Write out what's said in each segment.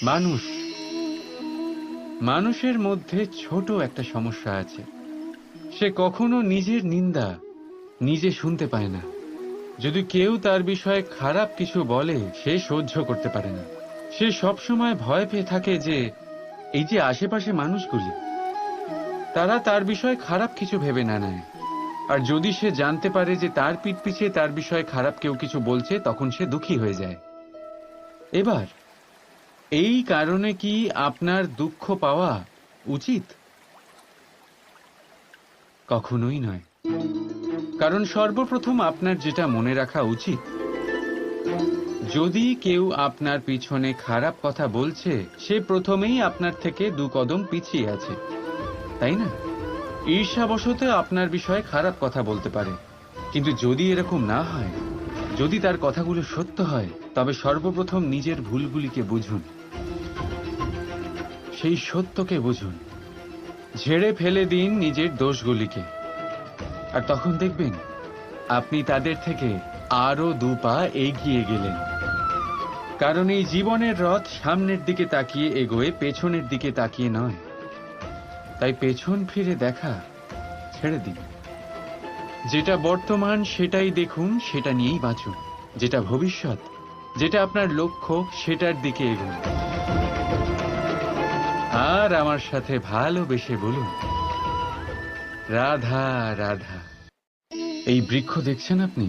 মানুষ মানুষের মধ্যে ছোট একটা সমস্যা আছে। সে কখনো নিজের নিন্দা নিজে শুনতে পায় না। যদি কেউ তার বিষয়ে খারাপ কিছু বলে সে সহ্য করতে পারে না। সে সবসময় ভয় পেয়ে থাকে যে এই যে আশেপাশে মানুষগুলি তারা তার বিষয়ে খারাপ কিছু ভেবে না নেয়। আর যদি সে জানতে পারে যে তার পিঠ পিছে তার বিষয়ে খারাপ কেউ কিছু বলছে তখন সে দুঃখী হয়ে যায়। এবার এই কারণে কি আপনার দুঃখ পাওয়া উচিত? কখনোই নয়। কারণ সর্বপ্রথম আপনার যেটা মনে রাখা উচিত, যদি কেউ আপনার পিছনে খারাপ কথা বলছে সে প্রথমেই আপনার থেকে 2 কদম পিছিয়ে আছে, তাই না? ঈর্ষাবশত আপনার বিষয়ে খারাপ কথা বলতে পারে, কিন্তু যদি এরকম না হয়, যদি তার কথাগুলো সত্য হয়, তবে সর্বপ্রথম নিজের ভুলগুলিকে বুঝুন, সেই সত্যকে বুঝুন, ঝেড়ে ফেলে দিন নিজের দোষগুলিকে। আর তখন দেখবেন আপনি তাদের থেকে আরো 2 পা এগিয়ে গেলেন। কারণ এই জীবনের রথ সামনের দিকে তাকিয়ে এগোয়, পেছনের দিকে তাকিয়ে নয়। তাই পেছন ফিরে দেখা ছেড়ে দিন। যেটা বর্তমান সেটাই দেখুন, সেটা নিয়েই বাঁচুন। যেটা ভবিষ্যৎ, যেটা আপনার লক্ষ্য, সেটার দিকে এগোন। আর আমার সাথে ভালোবেসে বলুন, রাধা রাধা। এই বৃক্ষ দেখছেন আপনি?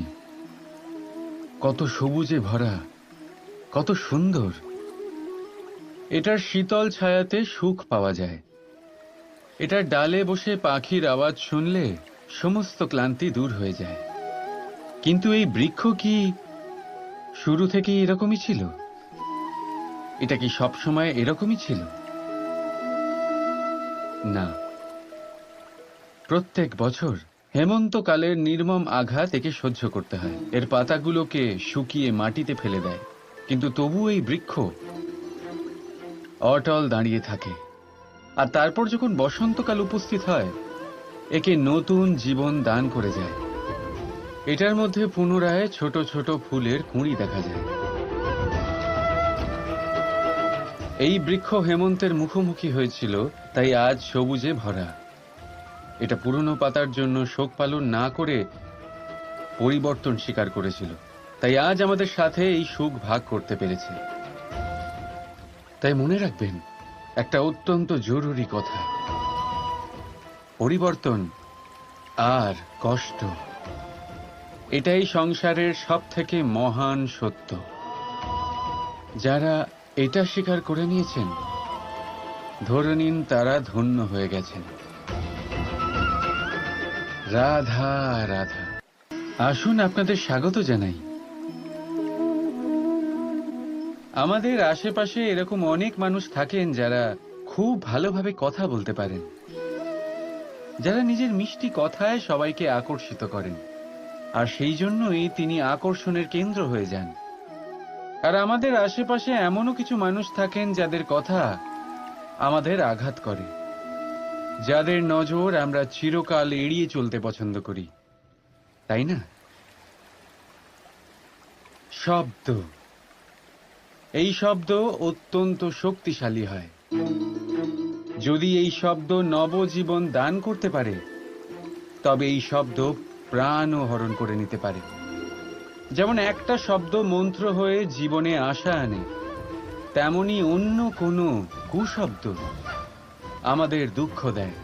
কত সবুজে ভরা, কত সুন্দর। এটার শীতল ছায়াতে সুখ পাওয়া যায়। এটার ডালে বসে পাখির আওয়াজ শুনলে সমস্ত ক্লান্তি দূর হয়ে যায়। কিন্তু এই বৃক্ষ কি শুরু থেকেই এরকমই ছিল? এটা কি সবসময় এরকমই ছিল? না। প্রত্যেক বছর হেমন্তকালের নির্মম আঘাত একে সহ্য করতে হয়। এর পাতাগুলোকে শুকিয়ে মাটিতে ফেলে দেয়, কিন্তু তবু এই বৃক্ষ অটল দাঁড়িয়ে থাকে। আর তারপর যখন বসন্তকাল উপস্থিত হয়, একে নতুন জীবন দান করে যায়। এটার মধ্যে পুনরায় ছোট ছোট ফুলের কুঁড়ি দেখা যায়। এই বৃক্ষ হেমন্তের মুখোমুখি হয়েছিল, তাই আজ সবুজে ভরা। এটা পুরনো পাতার জন্য শোক পালন না করে পরিবর্তন স্বীকার করেছিল, তাই আজ আমাদের সাথে এই সুখ ভাগ করতে পেরেছে। তাই মনে রাখবেন একটা অত্যন্ত জরুরি কথা, পরিবর্তন আর কষ্ট এটাই সংসারের সবথেকে মহান সত্য। যারা এটা স্বীকার করে নিয়েছেন, ধরে নিন তারা ধন্য হয়ে গেছেন। রাধা রাধা। আসুন আপনাদের স্বাগত জানাই। আমাদের আশেপাশে এরকম অনেক মানুষ থাকেন যারা খুব ভালোভাবে কথা বলতে পারেন, যারা নিজের মিষ্টি কথায় সবাইকে আকর্ষিত করেন, আর সেই জন্যই তিনি আকর্ষণের কেন্দ্র হয়ে যান। আর আমাদের আশেপাশে এমনও কিছু মানুষ থাকেন যাদের কথা আমাদের আঘাত করে, যাদের নজর আমরা চিরকাল এড়িয়ে চলতে পছন্দ করি, তাই না? শব্দ, এই শব্দ অত্যন্ত শক্তিশালী হয়। যদি এই শব্দ নবজীবন দান করতে পারে, তবে এই শব্দ প্রাণও হরণ করে নিতে পারে। যেমন একটা শব্দ মন্ত্র হয়ে জীবনে আশা আনে, তেমনি অন্য কোনো কুশব্দ আমাদের দুঃখ দেয়,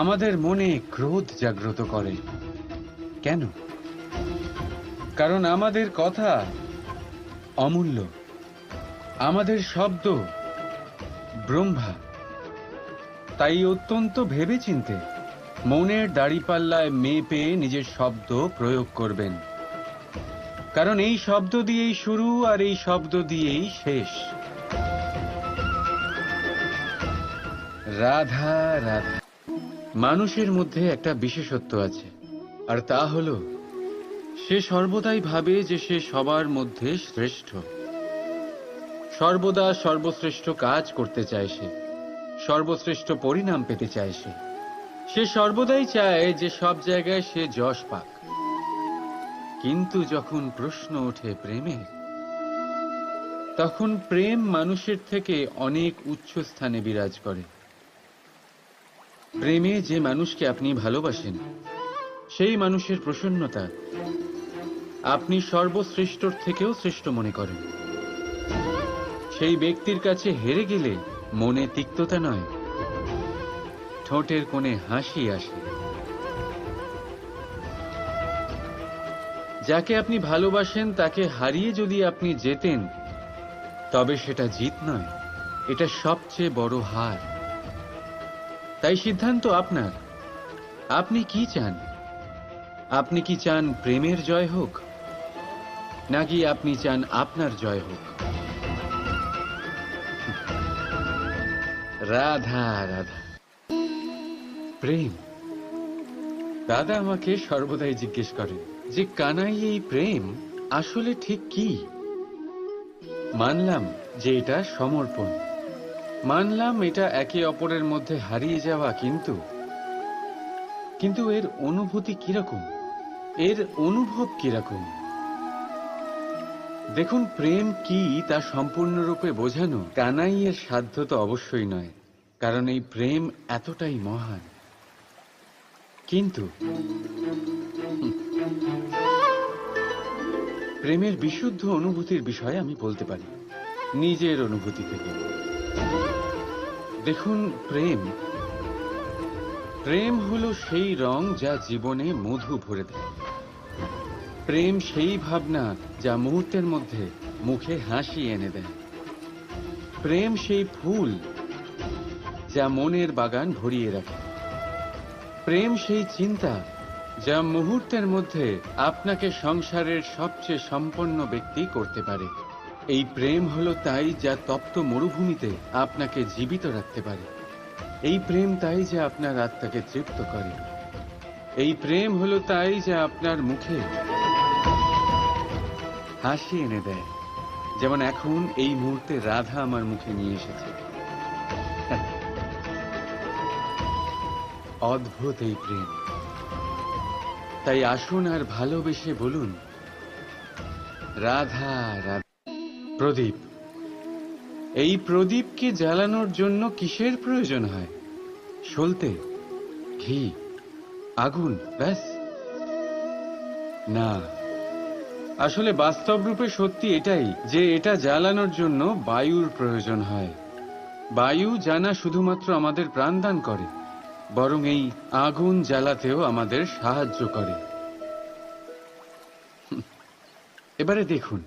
আমাদের মনে ক্রোধ জাগ্রত করে। কেন? কারণ আমাদের কথা অমূল্য, আমাদের শব্দ ব্রহ্মা। তাই অত্যন্ত ভেবেচিন্তে মনের দাড়িপাল্লায় মেপে নিজের শব্দ প্রয়োগ করবেন, কারণ এই শব্দ দিয়েই শুরু আর এই শব্দ দিয়েই শেষ। রাধা রাধা। মানুষের মধ্যে একটা বিশেষত্ব আছে, আর তা হলো সে সর্বদাই ভাবে যে সে সবার মধ্যে শ্রেষ্ঠ। সর্বদা সর্বশ্রেষ্ঠ কাজ করতে চায় সে, সর্বশ্রেষ্ঠ পরিণাম পেতে চায় সে। সে সর্বদাই চায় যে সব জায়গায় সে যশ পাক। কিন্তু যখন প্রশ্ন ওঠে প্রেমের, তখন প্রেম মানুষের থেকে অনেক উচ্চ স্থানে বিরাজ করে। প্রেমে যে মানুষকে আপনি ভালোবাসেন, সেই মানুষের প্রসন্নতা আপনি সর্বশ্রেষ্ঠর থেকেও শ্রেষ্ঠ মনে করেন। সেই ব্যক্তির কাছে হেরে গেলে মনে তিক্ততা নয়, ঠোঁটের কোণে হাসি আসে। যাকে আপনি ভালোবাসেন তাকে হারিয়ে যদি আপনি জেতেন, তবে সেটা জিত নয়, এটা সবচেয়ে বড় হার। তাই সিদ্ধান্ত আপনার। আপনি কি চান? আপনি কি চান প্রেমের জয় হোক, নাকি আপনি চান আপনার জয় হোক? রাধা রাধা। প্রেম। দাদা আমাকে সর্বদাই জিজ্ঞেস করেন যে কানাই, এই প্রেম আসলে ঠিক কি? মানলাম যে এটা সমর্পণ, মানলাম এটা একে অপরের মধ্যে হারিয়ে যাওয়া, কিন্তু এর অনুভূতি কিরকম, এর অনুভব কিরকম? দেখুন, প্রেম কি তা সম্পূর্ণরূপে বোঝানো কানাইয়ের সাধ্য তো অবশ্যই নয়, কারণ এই প্রেম এতটাই মহান। কিন্তু প্রেমের বিশুদ্ধ অনুভূতির বিষয়ে আমি বলতে পারি নিজের অনুভূতি থেকে। দেখুন, প্রেম হলো সেই রং যা জীবনে মধু ভরে দেয়। প্রেম সেই ভাবনা যা মুহূর্তের মধ্যে মুখে হাসি এনে দেয়। প্রেম সেই ফুল যা মনের বাগান ভরিয়ে রাখে। প্রেম সেই চিন্তা যা মুহূর্তের মধ্যে আপনাকে সংসারের সবচেয়ে সম্পন্ন ব্যক্তি করতে পারে। এই প্রেম হলো তাই যা তপ্ত মরুভূমিতে আপনাকে জীবিত রাখতে পারে। এই প্রেম তাই যা আপনার আত্মাকে তৃপ্ত করে। এই প্রেম হলো তাই যা আপনার মুখে হাসি এনে দেয়, যেমন এখন এই মুহূর্তে রাধা আমার মুখে নিয়ে এসেছে। অদ্ভুত এই প্রেম। তাই আসুন আর ভালোবেসে বলুন, রাধা রাধা। প্রদীপ। এই প্রদীপকে জ্বালানোর জন্য কিসের প্রয়োজন হয়? সলতে, ঘি, আগুন, ব্যাস? না, আসলে বাস্তব রূপে সত্যি এটাই যে এটা জ্বালানোর জন্য বায়ুর প্রয়োজন হয়। বায়ু জানা শুধুমাত্র আমাদের প্রাণদান করে, বরং এই আগুন জ্বালাতেও আমাদের সাহায্য করে। এবারে দেখুন,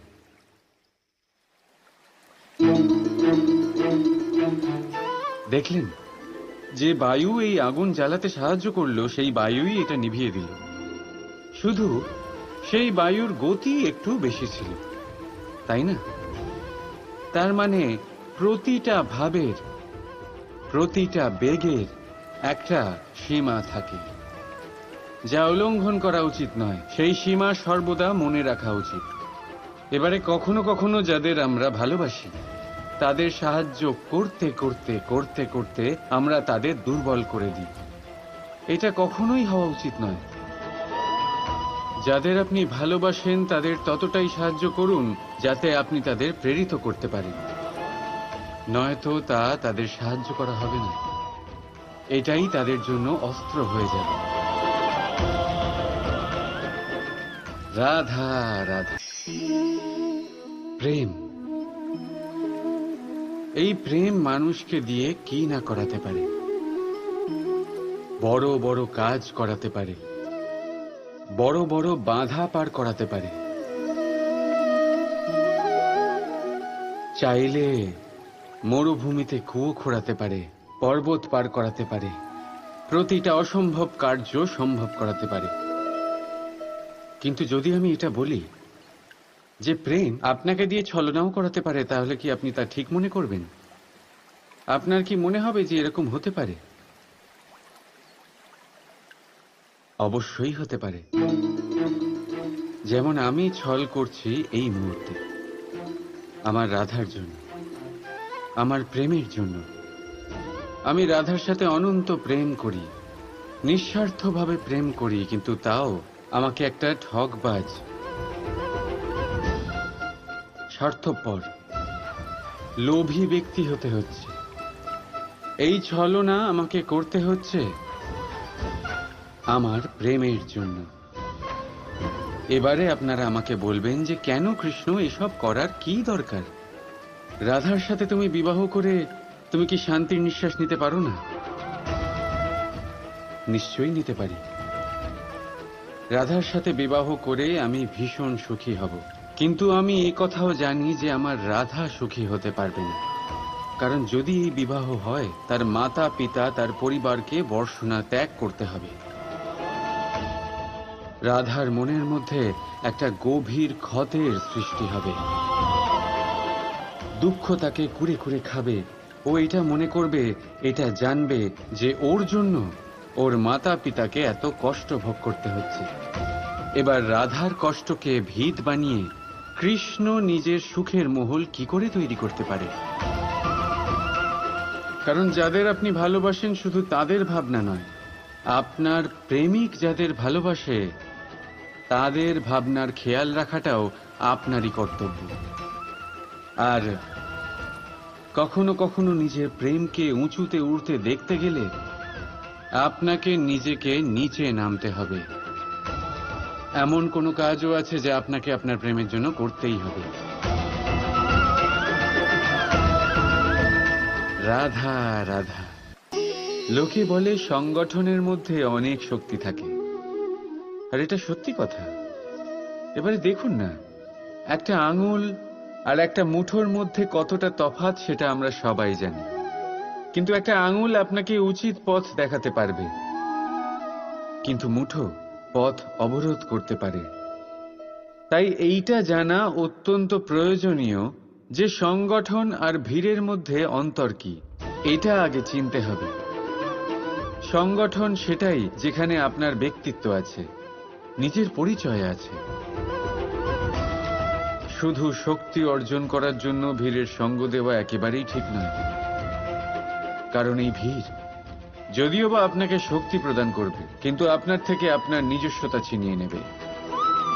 দেখলেন যে বায়ু এই আগুন জ্বালাতে সাহায্য করলো, সেই বায়ুই এটা নিভিয়ে দিল। শুধু সেই বায়ুর গতি একটু বেশি ছিল, তাই না? তার মানে প্রতিটা ভাবের, প্রতিটা বেগের একটা সীমা থাকে, যা উল্লঙ্ঘন করা উচিত নয়। সেই সীমা সর্বদা মনে রাখা উচিত। এবারে কখনো কখনো যাদের আমরা ভালোবাসি, তাদের সাহায্য করতে করতে করতে করতে আমরা তাদের দুর্বল করে দিই। এটা কখনোই হওয়া উচিত নয়। যাদের আপনি ভালোবাসেন তাদের ততটাই সাহায্য করুন যাতে আপনি তাদের প্রেরিত করতে পারেন, নয়তো তা তাদের সাহায্য করা হবে না। এটাই তাদের জন্য অস্ত্র হয়ে যাবে। রাধা রাধা। প্রেম। এই প্রেম মানুষকে দিয়ে কি না করাতে পারে। বড় বড় কাজ করাতে পারে, বড় বড় বাধা পার করাতে পারে। চাইলে মরুভূমিতে কুয়ো খোঁড়াতে পারে, পর্বত পার করাতে পারে, প্রতিটা অসম্ভব কার্য সম্ভব করাতে পারে। কিন্তু যদি আমি এটা বলি যে প্রেম আপনাকে দিয়ে ছলনাও করাতে পারে, তাহলে কি আপনি তা ঠিক মনে করবেন? আপনার কি মনে হবে যে এরকম হতে পারে? অবশ্যই হতে পারে। যেমন আমি ছল করছি এই মুহূর্তে আমার রাধার জন্য, আমার প্রেমের জন্য। আমি রাধার সাথে অনন্ত প্রেম করি, নিঃস্বার্থভাবে প্রেম করি, কিন্তু তাও আমাকে একটা ঠকবাজ স্বার্থপর, লোভী ব্যক্তি হতে হচ্ছে। এই ছলনা আমাকে করতে হচ্ছে আমার প্রেমের জন্য। এবারে আপনারা আমাকে বলবেন যে কেন কৃষ্ণ এসব করার কি দরকার? রাধার সাথে তুমি বিবাহ করে তুমি কি শান্তির নিঃশ্বাস নিতে পারো না? নিশ্চয়ই নিতে পারি। রাধার সাথে বিবাহ করে আমি ভীষণ সুখী হব, কিন্তু আমি এই কথাও জানি যে আমার রাধা সুখী হতে পারবে না। কারণ যদি এই বিবাহ হয়, তার মাতা পিতা তার পরিবারকে বর্ষণা ত্যাগ করতে হবে। রাধার মনের মধ্যে একটা গভীর ক্ষতের সৃষ্টি হবে। দুঃখ তাকে কুরে কুরে খাবে। ও এটা মনে করবে, এটা জানবে যে ওর জন্য ওর মাতা পিতাকে এত কষ্ট ভোগ করতে হচ্ছে। এবার রাধার কষ্টকে ভিত বানিয়ে কৃষ্ণ নিজের সুখের মহল কি করে তৈরি করতে পারে? কারণ যাদের আপনি ভালোবাসেন শুধু তাদের ভাবনা নয়, আপনার প্রেমিক যাদের ভালোবাসে তাদের ভাবনার খেয়াল রাখাটাও আপনারই কর্তব্য। আর কখনো কখনো নিজের প্রেমকে উঁচুতে উঠতে দেখতে গেলে আপনাকে নিজেকে নিচে নামতে হবে। এমন কোনো কাজও আছে যা আপনাকে আপনার প্রেমের জন্য করতেই হবে। রাধা রাধা। লোকে বলে সংগঠনের মধ্যে অনেক শক্তি থাকে, আর এটা সত্যি কথা। এবারে দেখুন না, একটা আঙুল আর একটা মুঠোর মধ্যে কতটা তফাৎ সেটা আমরা সবাই জানি। কিন্তু একটা আঙুল আপনাকে উচিত পথ দেখাতে পারবে, কিন্তু মুঠো পথ অবরোধ করতে পারে। তাই এইটা জানা অত্যন্ত প্রয়োজনীয় যে সংগঠন আর ভিড়ের মধ্যে অন্তর কি, এটা আগে চিনতে হবে। সংগঠন সেটাই যেখানে আপনার ব্যক্তিত্ব আছে, নিজের পরিচয় আছে। শুধু শক্তি অর্জন করার জন্য ভিড়ের সঙ্গ দেওয়া একেবারেই ঠিক নয়। কারণ এই ভিড় যদিও বা আপনাকে শক্তি প্রদান করবে, কিন্তু আপনার থেকে আপনার নিজস্বতা ছিনিয়ে নেবে।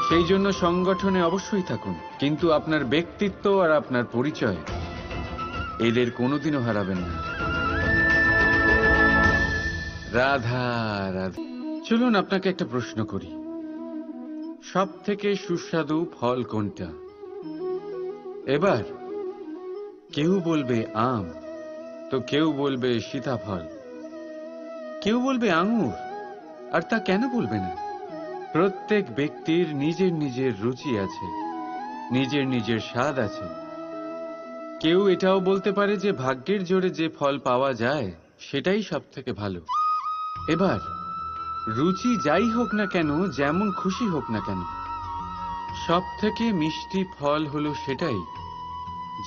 সেই জন্য সংগঠনে অবশ্যই থাকুন, কিন্তু আপনার ব্যক্তিত্ব আর আপনার পরিচয় এদের কোনোদিনও হারাবেন না। রাধা রাধা। চলুন আপনাকে একটা প্রশ্ন করি, সব থেকে সুস্বাদু ফল কোনটা? এবার কেউ বলবে আম, তো কেউ বলবে সীতাফল, কেউ বলবে আঙুর। আর তা কেন বলবে না? প্রত্যেক ব্যক্তির নিজের নিজের রুচি আছে, নিজের নিজের স্বাদ আছে। কেউ এটাও বলতে পারে যে ভাগ্যের জোরে যে ফল পাওয়া যায় সেটাই সব থেকে ভালো। এবার রুচি যাই হোক না কেন, যেমন খুশি হোক না কেন, সব থেকে মিষ্টি ফল হলো সেটাই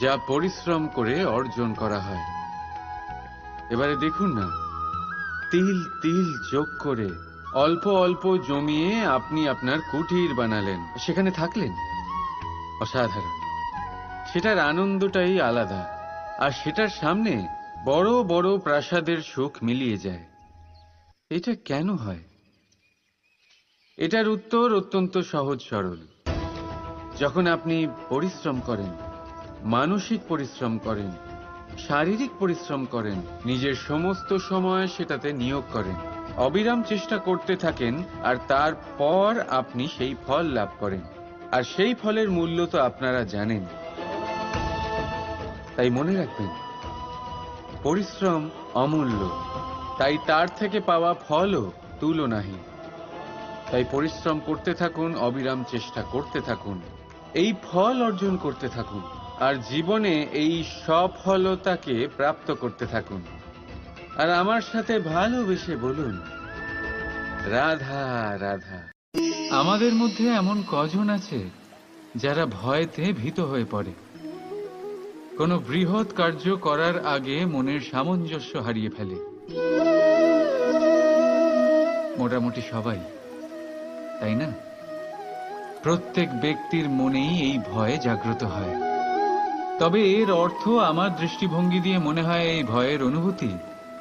যা পরিশ্রম করে অর্জন করা হয়। এবারে দেখুন না, তিল তিল যোগ করে অল্প অল্প জমিয়ে আপনি আপনার কুটির বানালেন, সেখানে থাকলেন। অসাধারণ। সেটার আনন্দটাই আলাদা, আর সেটার সামনে বড় বড় প্রাসাদের সুখ মিলিয়ে যায়। এটা কেন হয়? এটার উত্তর অত্যন্ত সহজ সরল। যখন আপনি পরিশ্রম করেন, মানসিক পরিশ্রম করেন, শারীরিক পরিশ্রম করেন, নিজের সমস্ত সময় সেটাতে নিয়োগ করেন, অবিরাম চেষ্টা করতে থাকেন, আর তারপর আপনি সেই ফল লাভ করেন। আর সেই ফলের মূল্য তো আপনারা জানেন। তাই মনে রাখবেন, পরিশ্রম অমূল্য, তাই তার থেকে পাওয়া ফলও তুলনাহীন। তাই পরিশ্রম করতে থাকুন, অবিরাম চেষ্টা করতে থাকুন, এই ফল অর্জন করতে থাকুন, আর জীবনে এই সফলতাকে প্রাপ্ত করতে থাকুন। আর আমার সাথে ভালোবেসে বলুন, রাধা রাধা। আমাদের মধ্যে এমন কজন আছে যারা ভয়তে ভীত হয়ে পড়ে, কোনো বৃহৎ কার্য করার আগে মনের সামঞ্জস্য হারিয়ে ফেলে? মোটামুটি সবাই, তাই না? প্রত্যেক ব্যক্তির মনেই এই ভয় জাগ্রত হয়। তবে এর অর্থ আমার দৃষ্টিভঙ্গি দিয়ে মনে হয় এই ভয়ের অনুভূতি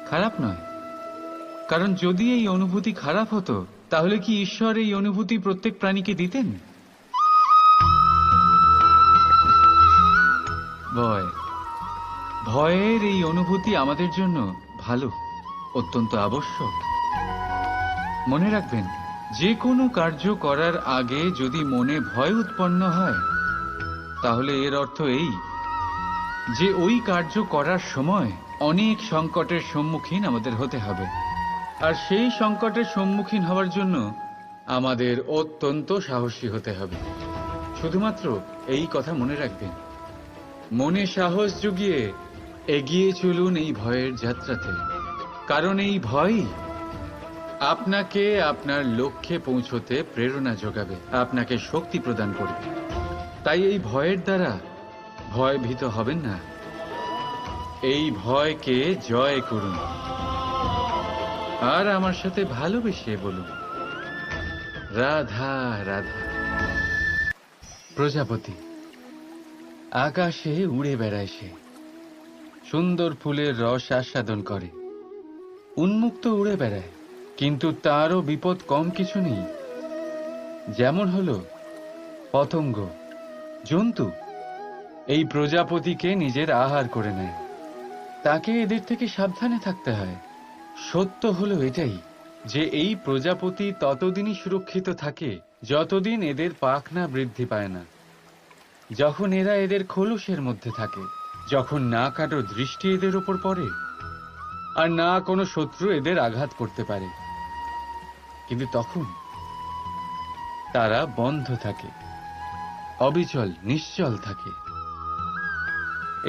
খারাপ নয়। কারণ যদি এই অনুভূতি খারাপ হতো, তাহলে কি ঈশ্বর এই অনুভূতি প্রত্যেক প্রাণীকে দিতেন? ভয়, ভয়ের এই অনুভূতি আমাদের জন্য ভালো, অত্যন্ত আবশ্যক। মনে রাখবেন, যে কোনো কার্য করার আগে যদি মনে ভয় উৎপন্ন হয়, তাহলে এর অর্থ এই যে ওই কার্য করার সময় অনেক সংকটের সম্মুখীন আমাদের হতে হবে। আর সেই সংকটের সম্মুখীন হওয়ার জন্য আমাদের অত্যন্ত সাহসী হতে হবে। শুধুমাত্র এই কথা মনে রাখবেন, মনে সাহস জুগিয়ে এগিয়ে চলুন এই ভয়ের যাত্রাতে, কারণ এই ভয়ই আপনাকে আপনার লক্ষ্যে পৌঁছতে প্রেরণা যোগাবে, আপনাকে শক্তি প্রদান করবে। তাই এই ভয়ের দ্বারা ভয়ভীত হবেন না, এই ভয়কে জয় করুন। আর আমার সাথে ভালোবেসে বলুন, রাধা রাধা। প্রজাপতি আকাশে উড়ে বেড়ায়, সে সুন্দর ফুলের রস আস্বাদন করে, উন্মুক্ত উড়ে বেড়ায়, কিন্তু তারও বিপদ কম কিছু নেই। যেমন হলো পতঙ্গ, জন্তু এই প্রজাপতিকে নিজের আহার করে নেয়, তাকে এদের থেকে সাবধানে থাকতে হয়। সত্য হলো এটাই যে এই প্রজাপতি ততদিনই সুরক্ষিত থাকে যতদিন এদের পাখনা বৃদ্ধি পায় না। যখন এরা এদের খোলসের মধ্যে থাকে, যখন না কারো দৃষ্টি এদের উপর পড়ে আর না কোনো শত্রু এদের আঘাত করতে পারে, কিন্তু তখন তারা বন্ধ থাকে, অবিচল নিশ্চল থাকে।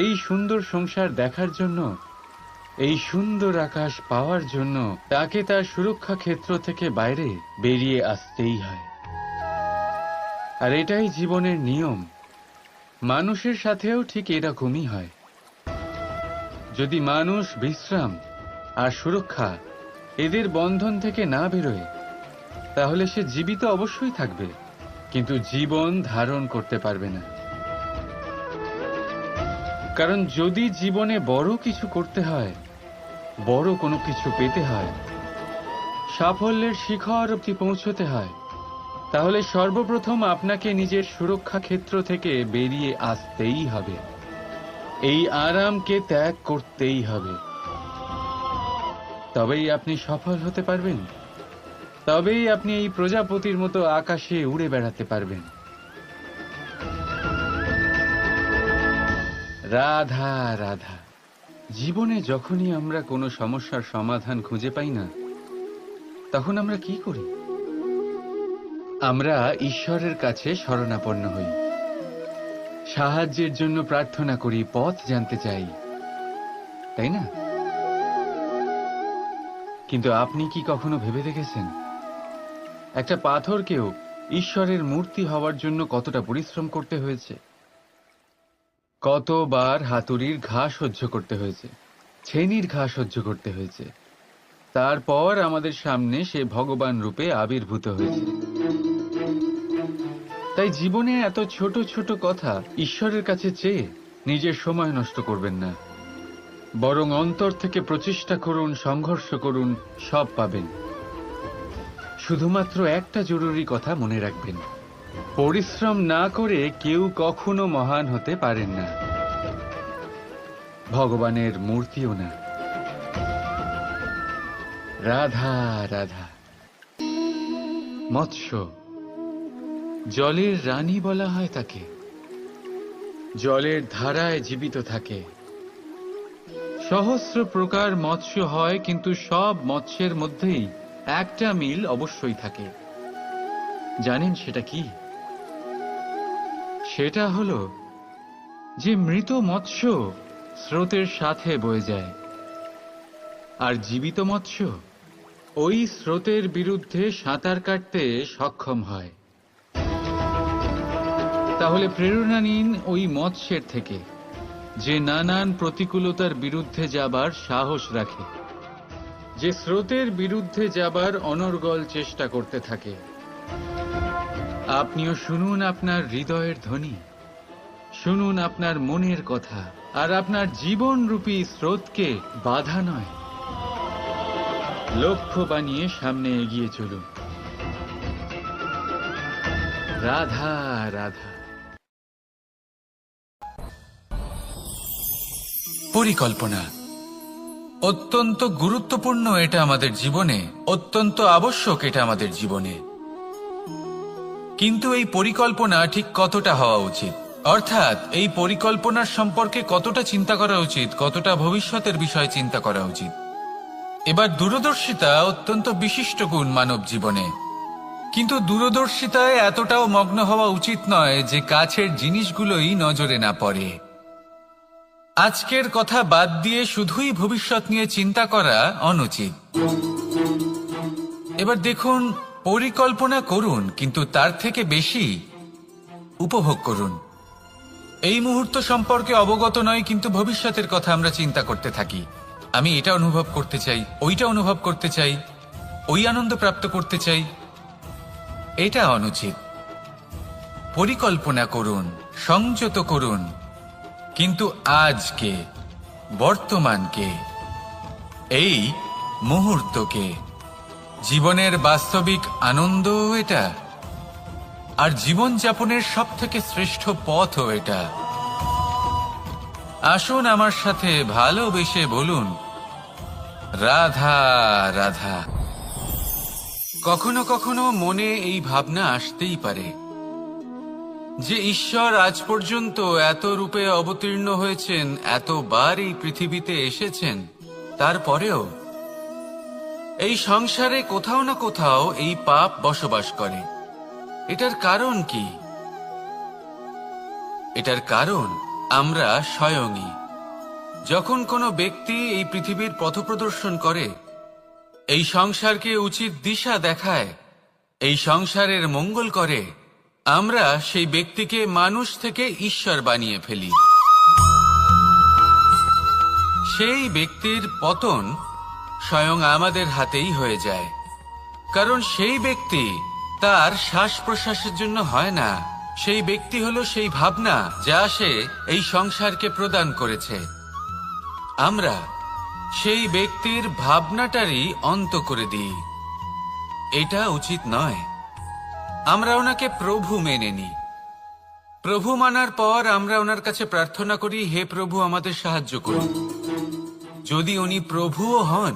এই সুন্দর সংসার দেখার জন্য, এই সুন্দর আকাশ পাওয়ার জন্য তাকে তার সুরক্ষা ক্ষেত্র থেকে বাইরে বেরিয়ে আসতেই হয়। আর এটাই জীবনের নিয়ম। মানুষের সাথেও ঠিক এরকমই হয়। যদি মানুষ বিশ্রাম আর সুরক্ষা এদের বন্ধন থেকে না বেরোয়, তাহলে সে জীবিত অবশ্যই থাকবে, কিন্তু জীবন ধারণ করতে পারবে না। কারণ যদি জীবনে বড় কিছু করতে হয়, বড় কোনো কিছু পেতে হয়, সাফল্যের শিখর অবধি পৌঁছতে হয়, তাহলে সর্বপ্রথম আপনাকে নিজের সুরক্ষা ক্ষেত্র থেকে বেরিয়ে আসতেই হবে, এই আরামকে ত্যাগ করতেই হবে। তবেই আপনি সফল হতে পারবেন, তবেই আপনি এই প্রজাপতির মতো আকাশে উড়ে বেড়াতে পারবেন। রাধা রাধা। জীবনে যখনই আমরা কোনো সমস্যার সমাধান খুঁজে পাই না, তখন আমরা কি করি? আমরা ঈশ্বরের কাছে শরণাপন্ন হই, সাহায্যের জন্য প্রার্থনা করি, পথ জানতে চাই, তাই না? কিন্তু আপনি কি কখনো ভেবে দেখেছেন একটা পাথরকেও ঈশ্বরের মূর্তি হওয়ার জন্য কতটা পরিশ্রম করতে হয়েছে? কতবার হাতুড়ির ঘা সহ্য করতে হয়েছে, ছেনির ঘা সহ্য করতে হয়েছে, তারপর আমাদের সামনে সে ভগবান রূপে আবির্ভূত হয়েছে। তাই জীবনে এত ছোট ছোট কথা ঈশ্বরের কাছে চেয়ে নিজের সময় নষ্ট করবেন না, বরং অন্তর থেকে প্রচেষ্টা করুন, সংঘর্ষ করুন, সব পাবেন। শুধুমাত্র একটা জরুরি কথা মনে রাখবেন, পরিশ্রম না করে কেউ কখনো মহান হতে পারেন না, ভগবানের মূর্তিও না। রাধা রাধা। মৎস্য, জলের রানী বলা হয় তাকে, জলের ধারায় জীবিত থাকে। সহস্র প্রকার মৎস্য হয়, কিন্তু সব মৎস্যের মধ্যেই একটা মিল অবশ্যই থাকে। জানেন সেটা কি? সেটা হলো যে মৃত মৎস্য স্রোতের সাথে বয়ে যায়, আর জীবিত মৎস্য ওই স্রোতের বিরুদ্ধে সাঁতার কাটতে সক্ষম হয়। তাহলে প্রেরণা নিন ওই মৎস্যের থেকে, যে নানান প্রতিকূলতার বিরুদ্ধে যাবার সাহস রাখে, যে স্রোতের বিরুদ্ধে যাবার অনর্গল চেষ্টা করতে থাকে। আপনিও শুনুন আপনার হৃদয়ের ধ্বনি, শুনুন আপনার মনের কথা, আর আপনার জীবনরূপী স্রোতকে বাধা নয়, লক্ষ্য বানিয়ে সামনে এগিয়ে চলুন। রাধা রাধা। পরিকল্পনা অত্যন্ত গুরুত্বপূর্ণ, এটা আমাদের জীবনে অত্যন্ত আবশ্যক, এটা আমাদের জীবনে। কিন্তু এই পরিকল্পনা ঠিক কতটা হওয়া উচিত, অর্থাৎ এই পরিকল্পনার সম্পর্কে কতটা চিন্তা করা উচিত, কতটা ভবিষ্যতের বিষয়ে চিন্তা করা উচিত। এবার দূরদর্শিতা অত্যন্ত বিশিষ্ট গুণ মানব জীবনে, কিন্তু দূরদর্শিতায় এতটাও মগ্ন হওয়া উচিত নয় যে কাছের জিনিসগুলোই নজরে না পড়ে। আজকের কথা বাদ দিয়ে শুধুই ভবিষ্যৎ নিয়ে চিন্তা করা অনুচিত। এবার দেখুন, পরিকল্পনা করুন, কিন্তু তার থেকে বেশি উপভোগ করুন। এই মুহূর্ত সম্পর্কে অবগত নয়, কিন্তু ভবিষ্যতের কথা আমরা চিন্তা করতে থাকি। আমি এটা অনুভব করতে চাই, ওইটা অনুভব করতে চাই, ওই আনন্দ প্রাপ্ত করতে চাই। এটা অনুচিত। পরিকল্পনা করুন, সংযত করুন, কিন্তু আজকে, বর্তমানকে, এই মুহূর্তকে, জীবনের বাস্তবিক আনন্দ এটা, আর জীবনযাপনের সবথেকে শ্রেষ্ঠ পথও এটা। আসুন আমার সাথে ভালোবেসে বলুন, রাধা রাধা। কখনো কখনো মনে এই ভাবনা আসতেই পারে যে ঈশ্বর আজ পর্যন্ত এত রূপে অবতীর্ণ হয়েছেন, এতবার এই পৃথিবীতে এসেছেন, তারপরেও এই সংসারে কোথাও না কোথাও এই পাপ বসবাস করে। এটার কারণ কি? এটার কারণ আমরা স্বয়ংই। যখন কোনো ব্যক্তি এই পৃথিবীর পথপ্রদর্শন করে, এই সংসারকে উচিত দিশা দেখায়, এই সংসারের মঙ্গল করে, আমরা সেই ব্যক্তিকে মানুষ থেকে ঈশ্বর বানিয়ে ফেলি। সেই ব্যক্তির পতন স্বয়ং আমাদের হাতেই হয়ে যায়, কারণ সেই ব্যক্তি তার শ্বাস প্রশ্বাসের জন্য হয় না। সেই ব্যক্তি হলো সেই ভাবনা যা সে এই সংসারকে প্রদান করেছে। আমরা সেই ব্যক্তির ভাবনাটারই অন্ত করে দিই। এটা উচিত নয়। আমরা ওনাকে প্রভু মেনে নিই। প্রভু মানার পর আমরা ওনার কাছে প্রার্থনা করি, হে প্রভু আমাদের সাহায্য করুন। যদি উনি প্রভুও হন,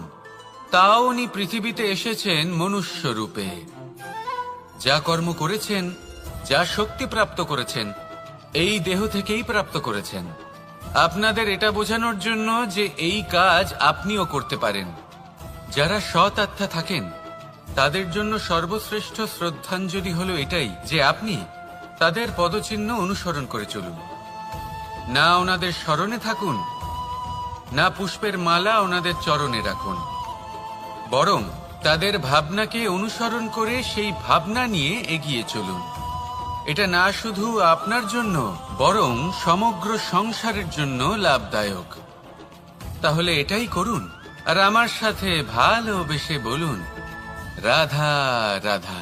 তাও উনি পৃথিবীতে এসেছেন মনুষ্য রূপে। যা কর্ম করেছেন, যা শক্তি প্রাপ্ত করেছেন, এই দেহ থেকেই প্রাপ্ত করেছেন। আপনাদের এটা বোঝানোর জন্য যে এই কাজ আপনিও করতে পারেন। যারা সৎ আত্মা থাকেন, তাদের জন্য সর্বশ্রেষ্ঠ শ্রদ্ধাঞ্জলি হলো এটাই যে আপনি তাদের পদচিহ্ন অনুসরণ করে চলুন। না ওনাদের স্মরণে থাকুন, না পুষ্পের মালা ওনাদের চরণে রাখুন, বরং তাদের ভাবনাকে অনুসরণ করে সেই ভাবনা নিয়ে এগিয়ে চলুন। এটা না শুধু আপনার জন্য, বরং সমগ্র সংসারের জন্য লাভদায়ক। তাহলে এটাই করুন, আর আমার সাথে ভালোবেসে বলুন, রাধা রাধা।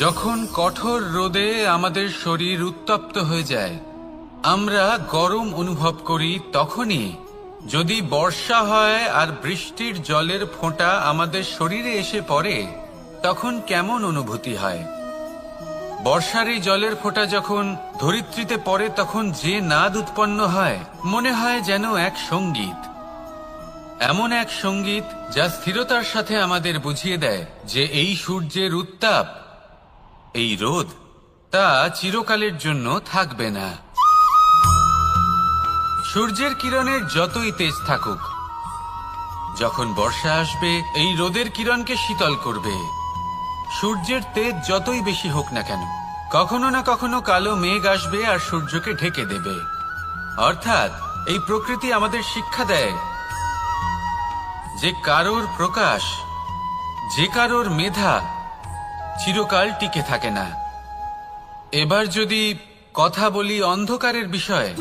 যখন কঠোর রোদে আমাদের শরীর উত্তপ্ত হয়ে যায়, আমরা গরম অনুভব করি, তখনই যদি বর্ষা হয় আর বৃষ্টির জলের ফোঁটা আমাদের শরীরে এসে পড়ে, তখন কেমন অনুভূতি হয়? বর্ষার এই জলের ফোঁটা যখন ধরিত্রীতে পড়ে, তখন যে নাদ উৎপন্ন হয়, মনে হয় যেন এক সঙ্গীত। এমন এক সঙ্গীত যা স্থিরতার সাথে আমাদের বুঝিয়ে দেয় যে এই সূর্যের উত্তাপ, এই রোদ, তা চিরকালের জন্য থাকবে না। সূর্যের কিরণের যতই তেজ থাকুক, যখন বর্ষা আসবে, এই রোদের কিরণকে শীতল করবে। সূর্যের তেজ যতই বেশি হোক না কেন, কখনো না কখনো কালো মেঘ আসবে আর সূর্যকে ঢেকে দেবে। অর্থাৎ এই প্রকৃতি আমাদের শিক্ষা দেয় যে কারোর প্রকাশ, যে কারোর মেধা চিরকাল টিকে থাকে না। এবার যদি কথা বলি অন্ধকারের বিষয়ে,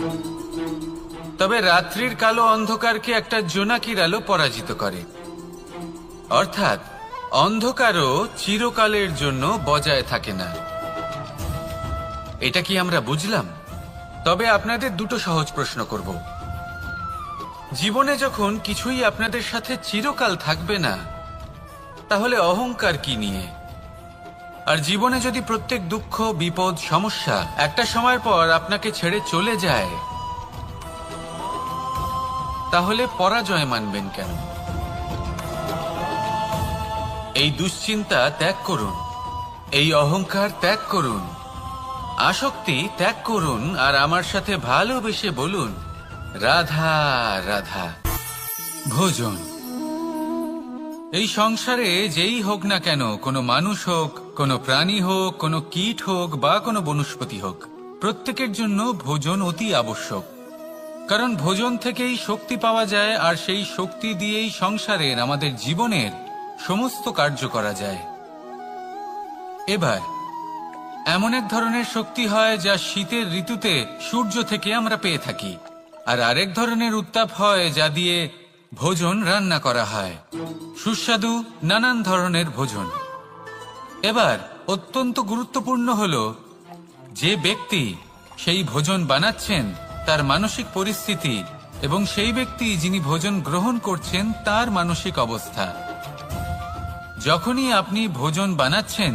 তবে রাত্রির কালো অন্ধকারকে একটা জোনাকির আলো পরাজিত করে। অর্থাৎ অন্ধকারও চিরকালের জন্য বজায় থাকে না। এটা কি আমরা বুঝলাম? তবে আপনাদের দুটো সহজ প্রশ্ন করব। জীবনে যখন কিছুই আপনাদের সাথে চিরকাল থাকবে না, তাহলে অহংকার কি নিয়ে? আর জীবনে যদি প্রত্যেক দুঃখ, বিপদ, সমস্যা একটা সময়ের পর আপনাকে ছেড়ে চলে যায়, তাহলে পরাজয় মানবেন কেন? এই দুশ্চিন্তা ত্যাগ করুন, এই অহংকার ত্যাগ করুন, আসক্তি ত্যাগ করুন, আর আমার সাথে ভালোবেসে বলুন, রাধা রাধা। ভোজন। এই সংসারে যেই হোক না কেন, কোনো মানুষ হোক, কোনো প্রাণী হোক, কোনো কীট হোক বা কোনো বনস্পতি হোক, প্রত্যেকের জন্য ভোজন অতি আবশ্যক। কারণ ভোজন থেকেই শক্তি পাওয়া যায়, আর সেই শক্তি দিয়েই সংসারের, আমাদের জীবনের সমস্ত কার্য করা যায়। এবার এমন এক ধরনের শক্তি হয় যা শীতের ঋতুতে সূর্য থেকে আমরা পেয়ে থাকি, আর আরেক ধরনের উত্তাপ হয় যা দিয়ে ভোজন রান্না করা হয়, সুস্বাদু নানান ধরনের ভোজন। এবার অত্যন্ত গুরুত্বপূর্ণ হলো যে ব্যক্তি সেই ভোজন বানাচ্ছেন তার মানসিক পরিস্থিতি এবং সেই ব্যক্তি যিনি ভোজন গ্রহণ করছেন তার মানসিক অবস্থা। যখনই আপনি ভোজন বানাচ্ছেন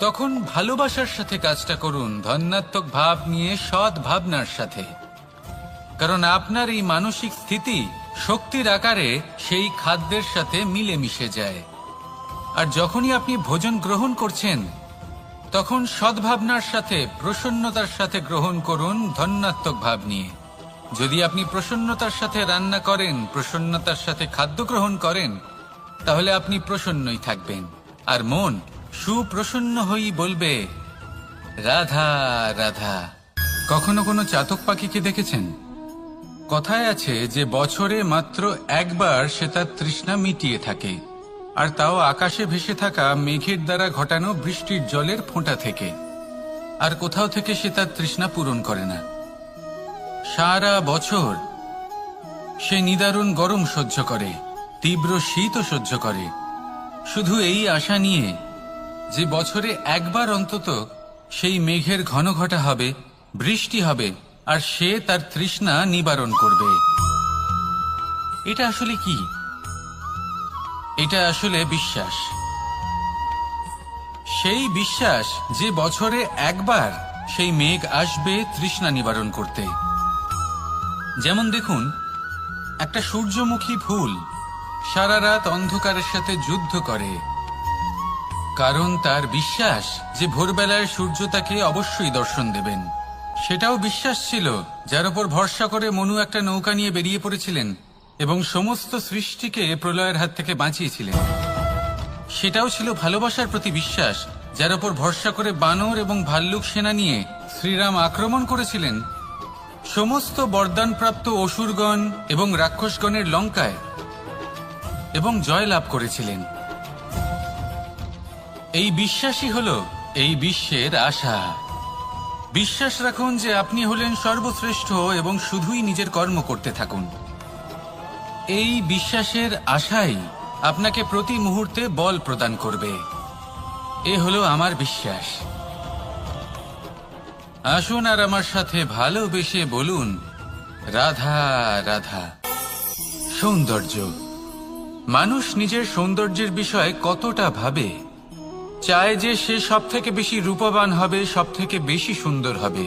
তখন ভালোবাসার সাথে কাজটা করুন, ধন্যাত্মক ভাব নিয়ে, সৎ ভাবনার সাথে। কারণ আপনার এই মানসিক স্থিতি শক্তির আকারে সেই খাদ্যের সাথে মিলেমিশে যায়। আর যখনই আপনি ভোজন গ্রহণ করছেন তখন সদ্ভাবনার সাথে, প্রসন্নতার সাথে গ্রহণ করুন, ধন্যাত্মক ভাব নিয়ে। যদি আপনি প্রসন্নতার সাথে রান্না করেন, প্রসন্নতার সাথে খাদ্য গ্রহণ করেন, তাহলে আপনি প্রসন্নই থাকবেন, আর মন সুপ্রসন্ন হয়েই বলবে, রাধা রাধা। কখনো কোনো চাতক পাখিকে দেখেছেন? কথায় আছে যে বছরে মাত্র একবার সে তার তৃষ্ণা মিটিয়ে থাকে, আর তাও আকাশে ভেসে থাকা মেঘের দ্বারা ঘটানো বৃষ্টির জলের ফোঁটা থেকে। আর কোথাও থেকে সে তার তৃষ্ণা পূরণ করে না। সারা বছর সে নিদারুণ গরম সহ্য করে, তীব্র শীতও সহ্য করে, শুধু এই আশা নিয়ে যে বছরে একবার অন্তত সেই মেঘের ঘন ঘটা হবে, বৃষ্টি হবে, আর সে তার তৃষ্ণা নিবারণ করবে। এটা আসলে কি? এটা আসলে বিশ্বাস। সেই বিশ্বাস যে বছরে একবার সেই মেঘ আসবে তৃষ্ণা নিবারণ করতে। যেমন দেখুন, একটা সূর্যমুখী ফুল সারা রাত অন্ধকারের সাথে যুদ্ধ করে, কারণ তার বিশ্বাস যে ভোরবেলায় সূর্য তাকে অবশ্যই দর্শন দেবেন। সেটাও বিশ্বাস ছিল যার উপর ভরসা করে মনু একটা নৌকা নিয়ে বেরিয়ে পড়েছিলেন এবং সমস্ত সৃষ্টিকে প্রলয়ের হাত থেকে বাঁচিয়েছিলেন। সেটাও ছিল ভালোবাসার প্রতি বিশ্বাস, যার উপর ভরসা করে বানর এবং ভাল্লুক সেনা নিয়ে শ্রীরাম আক্রমণ করেছিলেন সমস্ত বরদানপ্রাপ্ত অসুরগণ এবং রাক্ষসগণের লঙ্কায়, এবং জয় লাভ করেছিলেন। এই বিশ্বাসই হলো এই বিশ্বের আশা। বিশ্বাস রাখুন যে আপনি হলেন সর্বশ্রেষ্ঠ এবং শুধুই নিজের কর্ম করতে থাকুন। এই বিশ্বাসের আশাই আপনাকে প্রতি মুহূর্তে বল প্রদান করবে। এ হলো আমার বিশ্বাস। আসুন আর আমার সাথে ভালোবেসে বলুন, রাধা রাধা। সৌন্দর্য। মানুষ নিজের সৌন্দর্যের বিষয়ে কতটা ভাবে, চায় যে সে সব থেকে বেশি রূপবান হবে, সব থেকে বেশি সুন্দর হবে।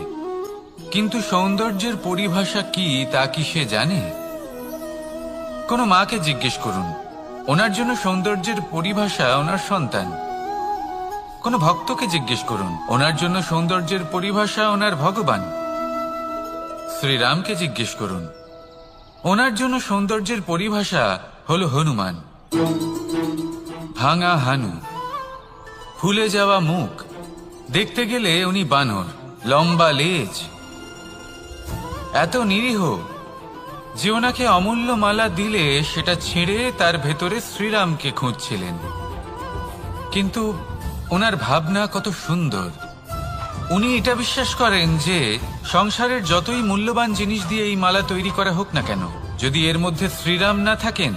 কিন্তু সৌন্দর্যের পরিভাষা কি তা কি সে জানে? কোনো মাকে জিজ্ঞেস করুন, ওনার জন্য সৌন্দর্যের পরিভাষা ওনার সন্তান। কোনো ভক্তকে জিজ্ঞেস করুন, ওনার জন্য সৌন্দর্যের পরিভাষা ওনার ভগবান। শ্রীরামকে জিজ্ঞেস করুন, ওনার জন্য সৌন্দর্যের পরিভাষা হলো হনুমান। ভাঙা হানু, ফুলে যাওয়া মুখ, দেখতে গেলে উনি বানর, লম্বা লেজ, এত নিরীহ যে ওনাকে অমূল্য মালা দিলে সেটা ছিঁড়ে তার ভেতরে শ্রীরামকে খুঁজছিলেন। কিন্তু ওনার ভাবনা কত সুন্দর। উনি এটা বিশ্বাস করেন যে সংসারের যতই মূল্যবান জিনিস দিয়ে এই মালা তৈরি করা হোক না কেন, যদি এর মধ্যে শ্রীরাম না থাকেন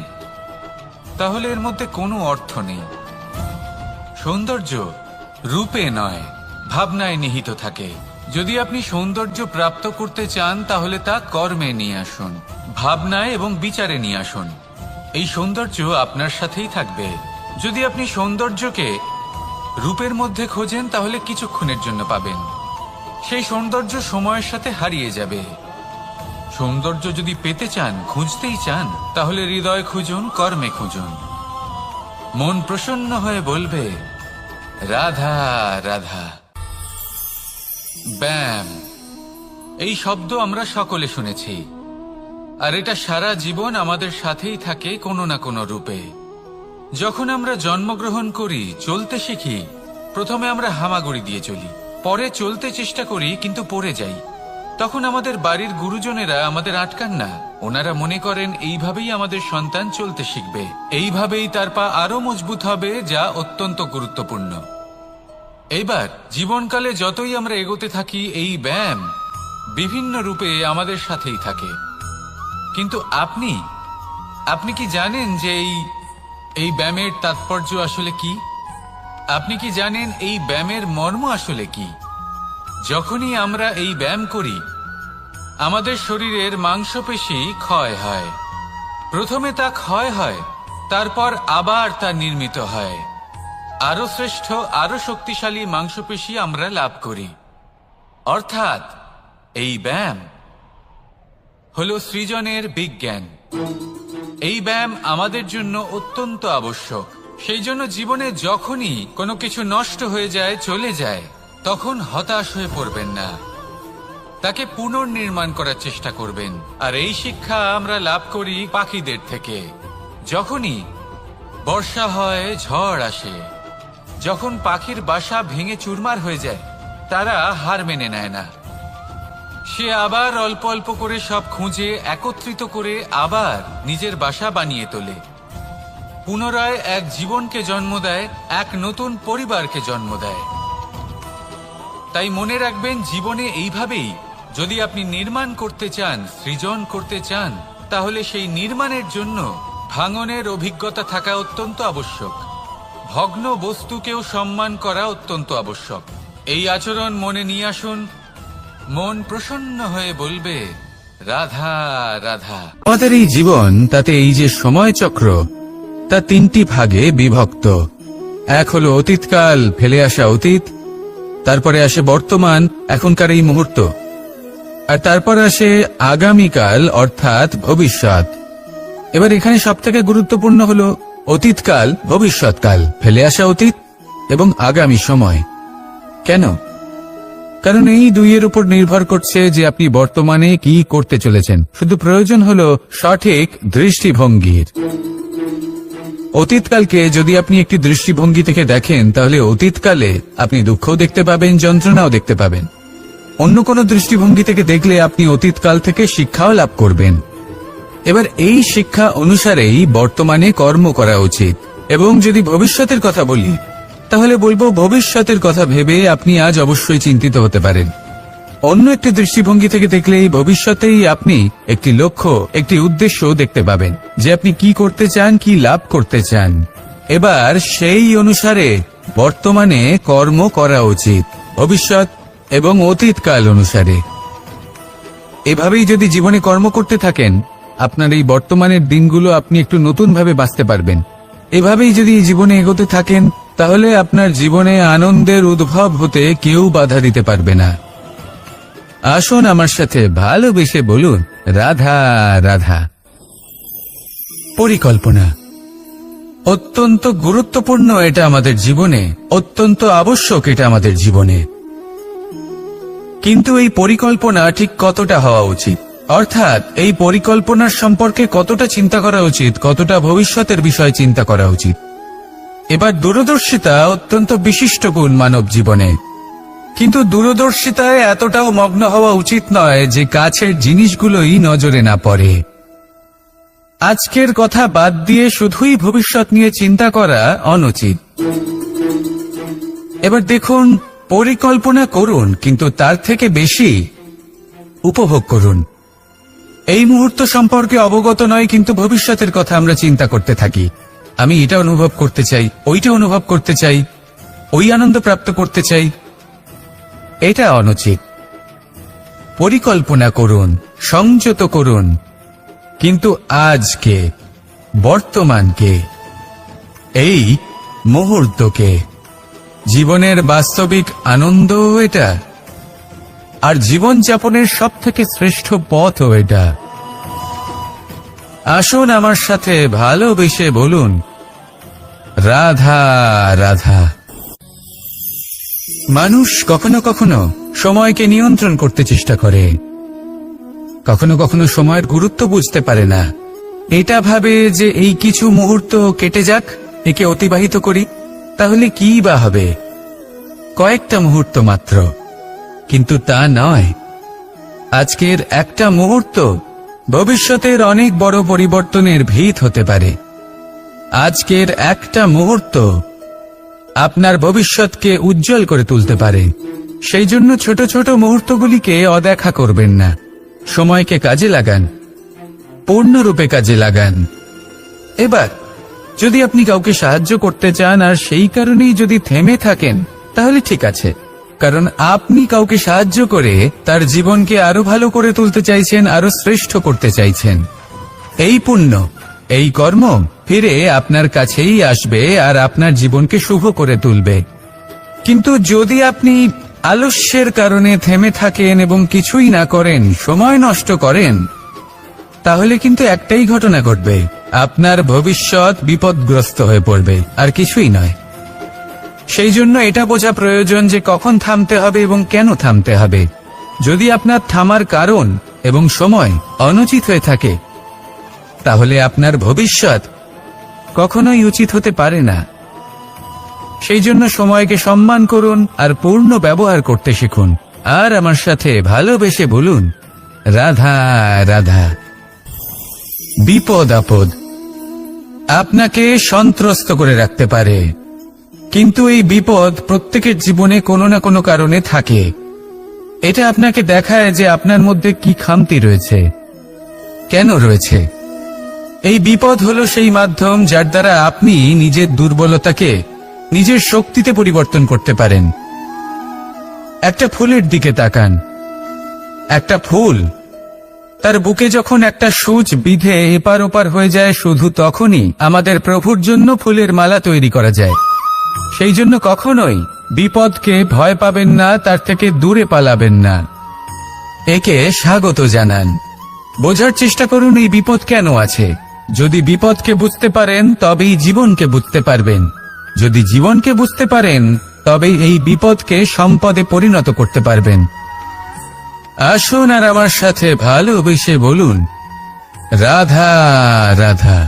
তাহলে এর মধ্যে কোনো অর্থ নেই। সৌন্দর্য রূপে নয়, ভাবনায় নিহিত থাকে। যদি আপনি সৌন্দর্য প্রাপ্ত করতে চান তাহলে তা কর্মে নিয়ে আসুন, ভাবনায় এবং বিচারে নিয়ে আসুন। এই সৌন্দর্য আপনার সাথেই থাকবে। যদি আপনি সৌন্দর্যকে রূপের মধ্যে খোঁজেন তাহলে কিছুক্ষণের জন্য পাবেন, সেই সৌন্দর্য সময়ের সাথে হারিয়ে যাবে। সৌন্দর্য যদি পেতে চান, খুঁজতেই চান, তাহলে হৃদয় খুঁজুন, কর্মে খুঁজুন। মন প্রসন্ন হয়ে বলবে রাধা রাধা। ব্যায়াম, এই শব্দ আমরা সকলে শুনেছি, আর এটা সারা জীবন আমাদের সাথেই থাকে কোনো না কোনো রূপে। যখন আমরা জন্মগ্রহণ করি, চলতে শিখি, প্রথমে আমরা হামাগুড়ি দিয়ে চলি, পরে চলতে চেষ্টা করি কিন্তু পড়ে যাই। তখন আমাদের বাড়ির গুরুজনেরা আমাদের আটকান না। ওনারা মনে করেন এইভাবেই আমাদের সন্তান চলতে শিখবে, এইভাবেই তার পা আরো মজবুত হবে, যা অত্যন্ত গুরুত্বপূর্ণ। এইবার জীবনকালে যতই আমরা এগোতে থাকি, এই ব্যায়াম বিভিন্ন রূপে আমাদের সাথেই থাকে। কিন্তু আপনি কি জানেন যে এই ব্যায়ামের তাৎপর্য আসলে কি? আপনি কি জানেন এই ব্যায়ামের মর্ম আসলে কি? যখনই আমরা এই ব্যায়াম করি, আমাদের শরীরের মাংসপেশি ক্ষয় হয়। প্রথমে তা ক্ষয় হয়, তারপর আবার তা নির্মিত হয়। আরো শ্রেষ্ঠ, আরো শক্তিশালী মাংসপেশি আমরা লাভ করি। অর্থাৎ এই ব্যায়াম হলো সৃজনের বিজ্ঞান। এই ব্যায়াম আমাদের জন্য অত্যন্ত আবশ্যক। সেই জন্য জীবনে যখনই কোনো কিছু নষ্ট হয়ে যায়, চলে যায়, তখন হতাশ হয়ে পড়বেন না, তাকে পুনর্নির্মাণ করার চেষ্টা করবেন। আর এই শিক্ষা আমরা লাভ করি পাখিদের থেকে। যখনই বর্ষা হয়, ঝড় আসে, যখন পাখির বাসা ভেঙে চুরমার হয়ে যায়, তারা হার মেনে নেয় না। সে আবার অল্প অল্প করে সব খুঁজে একত্রিত করে আবার নিজের বাসা বানিয়ে তোলে, পুনরায় এক জীবনকে জন্ম দেয়, এক নতুন পরিবারকে জন্ম দেয়। তাই মনে রাখবেন, জীবনে এইভাবেই যদি আপনি নির্মাণ করতে চান, সৃজন করতে চান, তাহলে সেই নির্মাণের জন্য ভাঙনের অভিজ্ঞতা থাকা অত্যন্ত আবশ্যক। ভগ্ন বস্তুকেও সম্মান করা অত্যন্ত আবশ্যক। এই আচরণ মনে নিয়ে আসুন, মন প্রসন্ন হয়ে বলবে রাধা রাধা। আমাদের এই জীবন, তাতে এই যে সময় চক্র, তা তিনটি ভাগে বিভক্ত। এক হলো অতীতকাল, ফেলে আসা অতীত, তারপরে আসে বর্তমান, এখনকার এই মুহূর্ত, আর তারপর আসে আগামীকাল অর্থাৎ ভবিষ্যৎ। এবার এখানে সবথেকে গুরুত্বপূর্ণ হলো অতীতকাল, ভবিষ্যৎকাল, ফেলে আসা অতীত এবং আগামী সময়। কেন? কারণ এই দুইয়ের উপর নির্ভর করছে যে আপনি বর্তমানে কি করতে চলেছেন। শুধু প্রয়োজন হলো সঠিক দৃষ্টিভঙ্গির। অতীতকালকে যদি আপনি একটি দৃষ্টিভঙ্গি থেকে দেখেন, তাহলে অতীতকালে আপনি দুঃখও দেখতে পাবেন, যন্ত্রণাও দেখতে পাবেন। অন্য কোনো দৃষ্টিভঙ্গি থেকে দেখলে আপনি অতীতকাল থেকে শিক্ষাও লাভ করবেন। এবার এই শিক্ষা অনুসারেই বর্তমানে কর্ম করা উচিত। এবং যদি ভবিষ্যতের কথা বলি, তাহলে বলবো ভবিষ্যতের কথা ভেবে আপনি আজ অবশ্যই চিন্তিত হতে পারেন। অন্য একটি দৃষ্টিভঙ্গি থেকে দেখলে এই ভবিষ্যতেই আপনি একটি লক্ষ্য, একটি উদ্দেশ্য দেখতে পাবেন, যে আপনি কি করতে চান, কি লাভ করতে চান। এবার সেই অনুসারে বর্তমানে কর্ম করা উচিত, ভবিষ্যৎ এবং অতীতকাল অনুসারে। এভাবেই যদি জীবনে কর্ম করতে থাকেন, আপনার এই বর্তমানের দিনগুলো আপনি একটু নতুনভাবে বাঁচতে পারবেন। এভাবেই যদি জীবনে এগোতে থাকেন, তাহলে আপনার জীবনে আনন্দের উদ্ভব হতে কেউ বাধা দিতে পারবে না। আসুন আমার সাথে ভালোবেসে বলুন রাধা রাধা। পরিকল্পনা অত্যন্ত গুরুত্বপূর্ণ, এটা আমাদের জীবনে অত্যন্ত আবশ্যক, এটা আমাদের জীবনে। কিন্তু এই পরিকল্পনা ঠিক কতটা হওয়া উচিত, অর্থাৎ এই পরিকল্পনার সম্পর্কে কতটা চিন্তা করা উচিত, কতটা ভবিষ্যতের বিষয় চিন্তা করা উচিত। এবার দূরদর্শিতা অত্যন্ত বিশিষ্ট গুণ মানব জীবনে, কিন্তু দূরদর্শিতায় এতটাও মগ্ন হওয়া উচিত নয় যে কাছের জিনিসগুলোই নজরে না পড়ে। আজকের কথা বাদ দিয়ে শুধুই ভবিষ্যৎ নিয়ে চিন্তা করা অনুচিত। এবার দেখুন, পরিকল্পনা করুন, কিন্তু তার থেকে বেশি উপভোগ করুন। এই মুহূর্ত সম্পর্কে অবগত নয়, কিন্তু ভবিষ্যতের কথা আমরা চিন্তা করতে থাকি। আমি এটা অনুভব করতে চাই, ওইটা অনুভব করতে চাই, ওই আনন্দ প্রাপ্ত করতে চাই। এটা অনুচিত। পরিকল্পনা করুন, সংযত করুন, কিন্তু আজকে, বর্তমানকে, এই মুহূর্তকে, জীবনের বাস্তবিক আনন্দ এটা। আর জীবনযাপনের সবথেকে শ্রেষ্ঠ পথও এটা। আসুন আমার সাথে ভালোবেসে বলুন, রাধা রাধা। মানুষ কখনো কখনো সময়কে নিয়ন্ত্রণ করতে চেষ্টা করে, কখনো কখনো সময়ের গুরুত্ব বুঝতে পারে না। এটা ভাবে যে এই কিছু মুহূর্ত কেটে যাক, একে অতিবাহিত করি, তাহলে কি বা হবে, কয়েকটা মুহূর্ত মাত্র। কিন্তু তা নয়। আজকের একটা মুহূর্ত ভবিষ্যতের অনেক বড় পরিবর্তনের ভিত হতে পারে। আজকের একটা মুহূর্ত আপনার ভবিষ্যৎকে উজ্জ্বল করে তুলতে পারে। সেই জন্য ছোট ছোট মুহূর্তগুলিকে অদেখা করবেন না। সময়কে কাজে লাগান, পূর্ণরূপে কাজে লাগান। এবার যদি আপনি কাউকে সাহায্য করতে চান আর সেই কারণেই যদি থেমে থাকেন, তাহলে ঠিক আছে, কারণ আপনি কাউকে সাহায্য করে তার জীবনকে আরো ভালো করে তুলতে চাইছেন, আরো শ্রেষ্ঠ করতে চাইছেন। এই পুণ্য, এই কর্ম ফিরে আপনার কাছেই আসবে আর আপনার জীবনকে শুভ করে তুলবে। কিন্তু যদি আপনি আলস্যের কারণে থেমে থাকেন এবং কিছুই না করেন, সময় নষ্ট করেন, তাহলে কিন্তু একটাই ঘটনা ঘটবে, আপনার ভবিষ্যৎ বিপদগ্রস্ত হয়ে পড়বে, আর কিছুই নয়। সেই জন্য এটা বোঝা প্রয়োজন যে কখন থামতে হবে এবং কেন থামতে হবে। যদি আপনার থামার কারণ এবং সময় অনুচিত হয়ে থাকে, তাহলে আপনার ভবিষ্যৎ কখনোই উচিত হতে পারে না। সেই জন্য সময়কে সম্মান করুন আর পূর্ণ ব্যবহার করতে শিখুন। আর আমার সাথে ভালোবেসে বলুন, রাধা রাধা। বিপদ আপদ আপনাকে সন্ত্রস্ত করে রাখতে পারে, কিন্তু এই বিপদ প্রত্যেকের জীবনে কোনো না কোনো কারণে থাকে। এটা আপনাকে দেখায় যে আপনার মধ্যে কি খামতি রয়েছে, কেন রয়েছে। এই বিপদ হলো সেই মাধ্যম যার দ্বারা আপনি নিজের দুর্বলতাকে নিজের শক্তিতে পরিবর্তন করতে পারেন। একটা ফুলের দিকে তাকান। একটা ফুল, তার বুকে যখন একটা সূচ বিঁধে এপার ওপার হয়ে যায়, শুধু তখনই আমাদের প্রভুর জন্য ফুলের মালা তৈরি করা যায়। সেই জন্য কখনোই বিপদকে ভয় পাবেন না, তার থেকে দূরে পালাবেন না, একে স্বাগত জানান। বোঝার চেষ্টা করুন এই বিপদ কেন আছে। যদি বিপদকে বুঝতে পারেন তবেই জীবনকে বুঝতে পারবেন। যদি জীবনকে বুঝতে পারেন তবেই এই বিপদকে সম্পদে পরিণত করতে পারবেন। আসুন আর আমার সাথে ভালোবেসে বলুন, রাধা রাধা।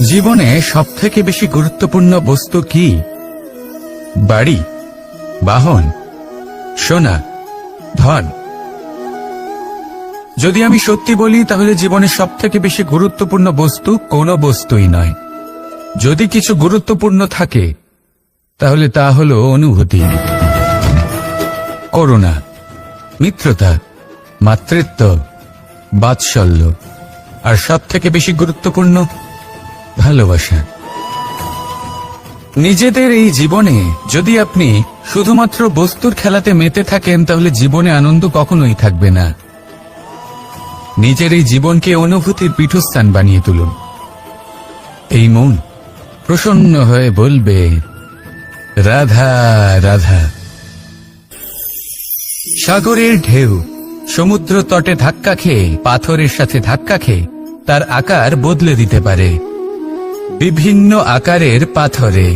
জীবনে সবথেকে বেশি গুরুত্বপূর্ণ বস্তু কি? বাড়ি, বাহন, সোনা, ধন। যদি আমি সত্যি বলি, তাহলে জীবনের সবথেকে বেশি গুরুত্বপূর্ণ বস্তু কোনো বস্তুই নয়। যদি কিছু গুরুত্বপূর্ণ থাকে, তাহলে তা হলো অনুভূতি, করুণা, মিত্রতা, মাতৃত্ব, বাৎসল্য, আর সবথেকে বেশি গুরুত্বপূর্ণ ভালোবাসা। নিজেদের এই জীবনে যদি আপনি শুধুমাত্র বস্তুর খেলাতে মেতে থাকেন, তাহলে জীবনে আনন্দ কখনোই থাকবে না। নিজের এই জীবনকে অনুভূতির পীঠস্থান বানিয়ে তুলুন। এই মন প্রসন্ন হয়ে বলবে, রাধা রাধা। সাগরের ঢেউ সমুদ্র তটে ধাক্কা খেয়ে, পাথরের সাথে ধাক্কা খেয়ে তার আকার বদলে দিতে পারে। বিভিন্ন আকারের পাথরে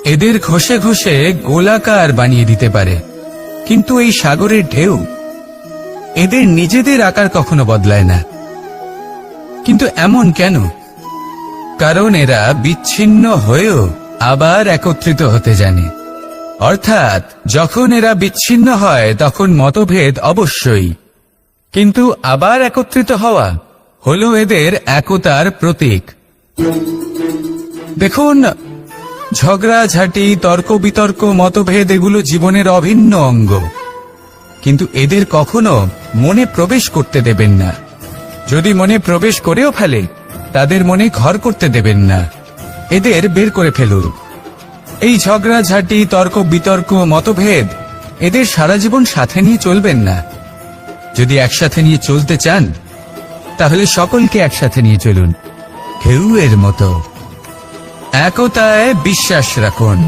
এদের ঘষে ঘষে গোলাকার বানিয়ে দিতে পারে, কিন্তু এই সাগরের ঢেউ এদের নিজেদের আকার কখনো বদলায় না। কিন্তু এমন কেন? কারণ এরা বিচ্ছিন্ন হয়েও আবার একত্রিত হতে জানে। অর্থাৎ যখন এরা বিচ্ছিন্ন হয় তখন মতভেদ অবশ্যই, কিন্তু আবার একত্রিত হওয়া হলো এদের একতার প্রতীক। দেখুন, ঝগড়াঝাঁটি, তর্ক বিতর্ক, মতভেদ এগুলো জীবনের অভিন্ন অঙ্গ, কিন্তু এদের কখনো মনে প্রবেশ করতে দেবেন না। যদি মনে প্রবেশ করেও ফেলে, তাদের মনে ঘর করতে দেবেন না, এদের বের করে ফেলুন। এই ঝগড়াঝাঁটি, তর্ক বিতর্ক, মতভেদ এদের সারা জীবন সাথে নিয়ে চলবেন না। যদি একসাথে নিয়ে চলতে চান, তাহলে সকলকে একসাথে নিয়ে চলুন, ঢেউয়ের মতো। একতায় বিশ্বাস রাখুন।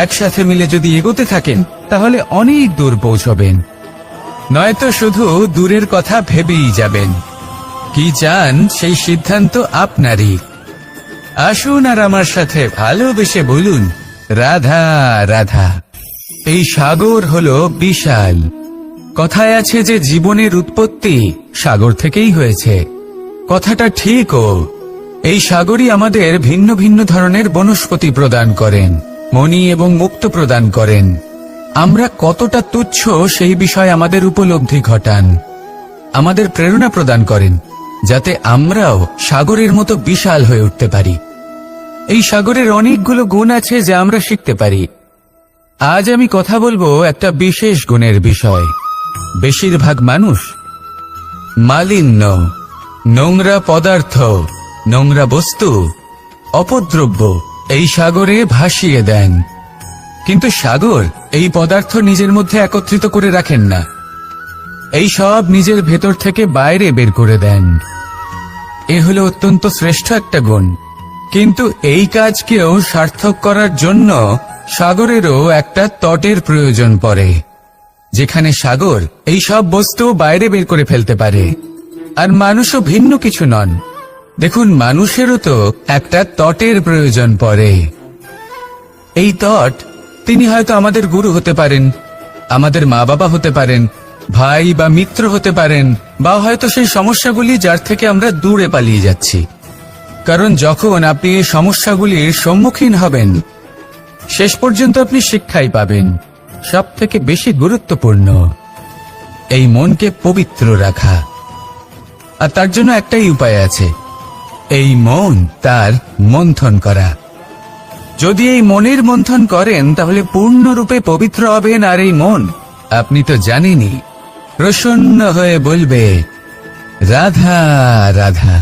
একসাথে মিলে যদি এগোতে থাকেন, তাহলে অনেক দূর পৌঁছবেন। নয়তো শুধু দূরের কথা ভেবেই যাবেন। কি চান সেই সিদ্ধান্ত আপনারই। আসুন আর আমার সাথে ভালোবেসে বলুন, রাধা রাধা। এই সাগর হলো বিশাল। কথায় আছে যে জীবনের উৎপত্তি সাগর থেকেই হয়েছে। কথাটা ঠিকও। এই সাগরই আমাদের ভিন্ন ভিন্ন ধরনের বনস্পতি প্রদান করেন, মণি এবং মুক্ত প্রদান করেন। আমরা কতটা তুচ্ছ সেই বিষয়ে আমাদের উপলব্ধি ঘটান, আমাদের প্রেরণা প্রদান করেন, যাতে আমরাও সাগরের মতো বিশাল হয়ে উঠতে পারি। এই সাগরের অনেকগুলো গুণ আছে যা আমরা শিখতে পারি। আজ আমি কথা বলবো একটা বিশেষ গুণের বিষয়। বেশিরভাগ মানুষ মালিন্য, নোংরা পদার্থ, নোংরা বস্তু, অপদ্রব্য এই সাগরে ভাসিয়ে দেন। কিন্তু সাগর এই পদার্থ নিজের মধ্যে একত্রিত করে রাখেন না, এই সব নিজের ভেতর থেকে বাইরে বের করে দেন। এ হলো অত্যন্ত শ্রেষ্ঠ একটা গুণ। কিন্তু এই কাজকেও সার্থক করার জন্য সাগরেরও একটা তটের প্রয়োজন পড়ে, যেখানে সাগর এই সব বস্তু বাইরে বের করে ফেলতে পারে। আর মানুষও ভিন্ন কিছু নন। দেখুন, মানুষেরও তো একটা তটের প্রয়োজন পড়ে। এই তট, তিনি হয়তো আমাদের গুরু হতে পারেন, আমাদের মা বাবা হতে পারেন, ভাই বা মিত্র হতে পারেন, বা হয়তো সেই সমস্যাগুলি যার থেকে আমরা দূরে পালিয়ে যাচ্ছি। কারণ যখন আপনি এই সমস্যাগুলির সম্মুখীন হবেন, শেষ পর্যন্ত আপনি শিক্ষাই পাবেন। সব থেকে বেশি গুরুত্বপূর্ণ এই মনকে পবিত্র রাখা। আর তার জন্য একটাই উপায় আছে, এই মন তার মন্থন করা। যদি এই মনের মন্থন করেন তাহলে পূর্ণরূপে পবিত্র হবেন। আর এই মন, আপনি তো জানেনই, প্রসন্ন হয়ে বলবে, রাধা রাধা।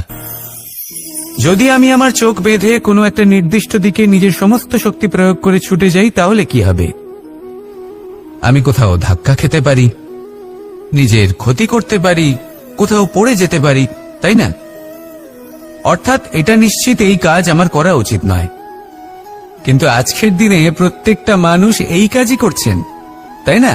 যদি আমি আমার চোখ বেঁধে কোনো একটা নির্দিষ্ট দিকে নিজের সমস্ত শক্তি প্রয়োগ করে ছুটে যাই, তাহলে কি হবে? আমি কোথাও ধাক্কা খেতে পারি, নিজের ক্ষতি করতে পারি, কোথাও পড়ে যেতে পারি, তাই না? অর্থাৎ এটা নিশ্চিত এই কাজ আমার করা উচিত নয়। কিন্তু আজকের দিনে প্রত্যেকটা মানুষ এই কাজই করছেন, তাই না?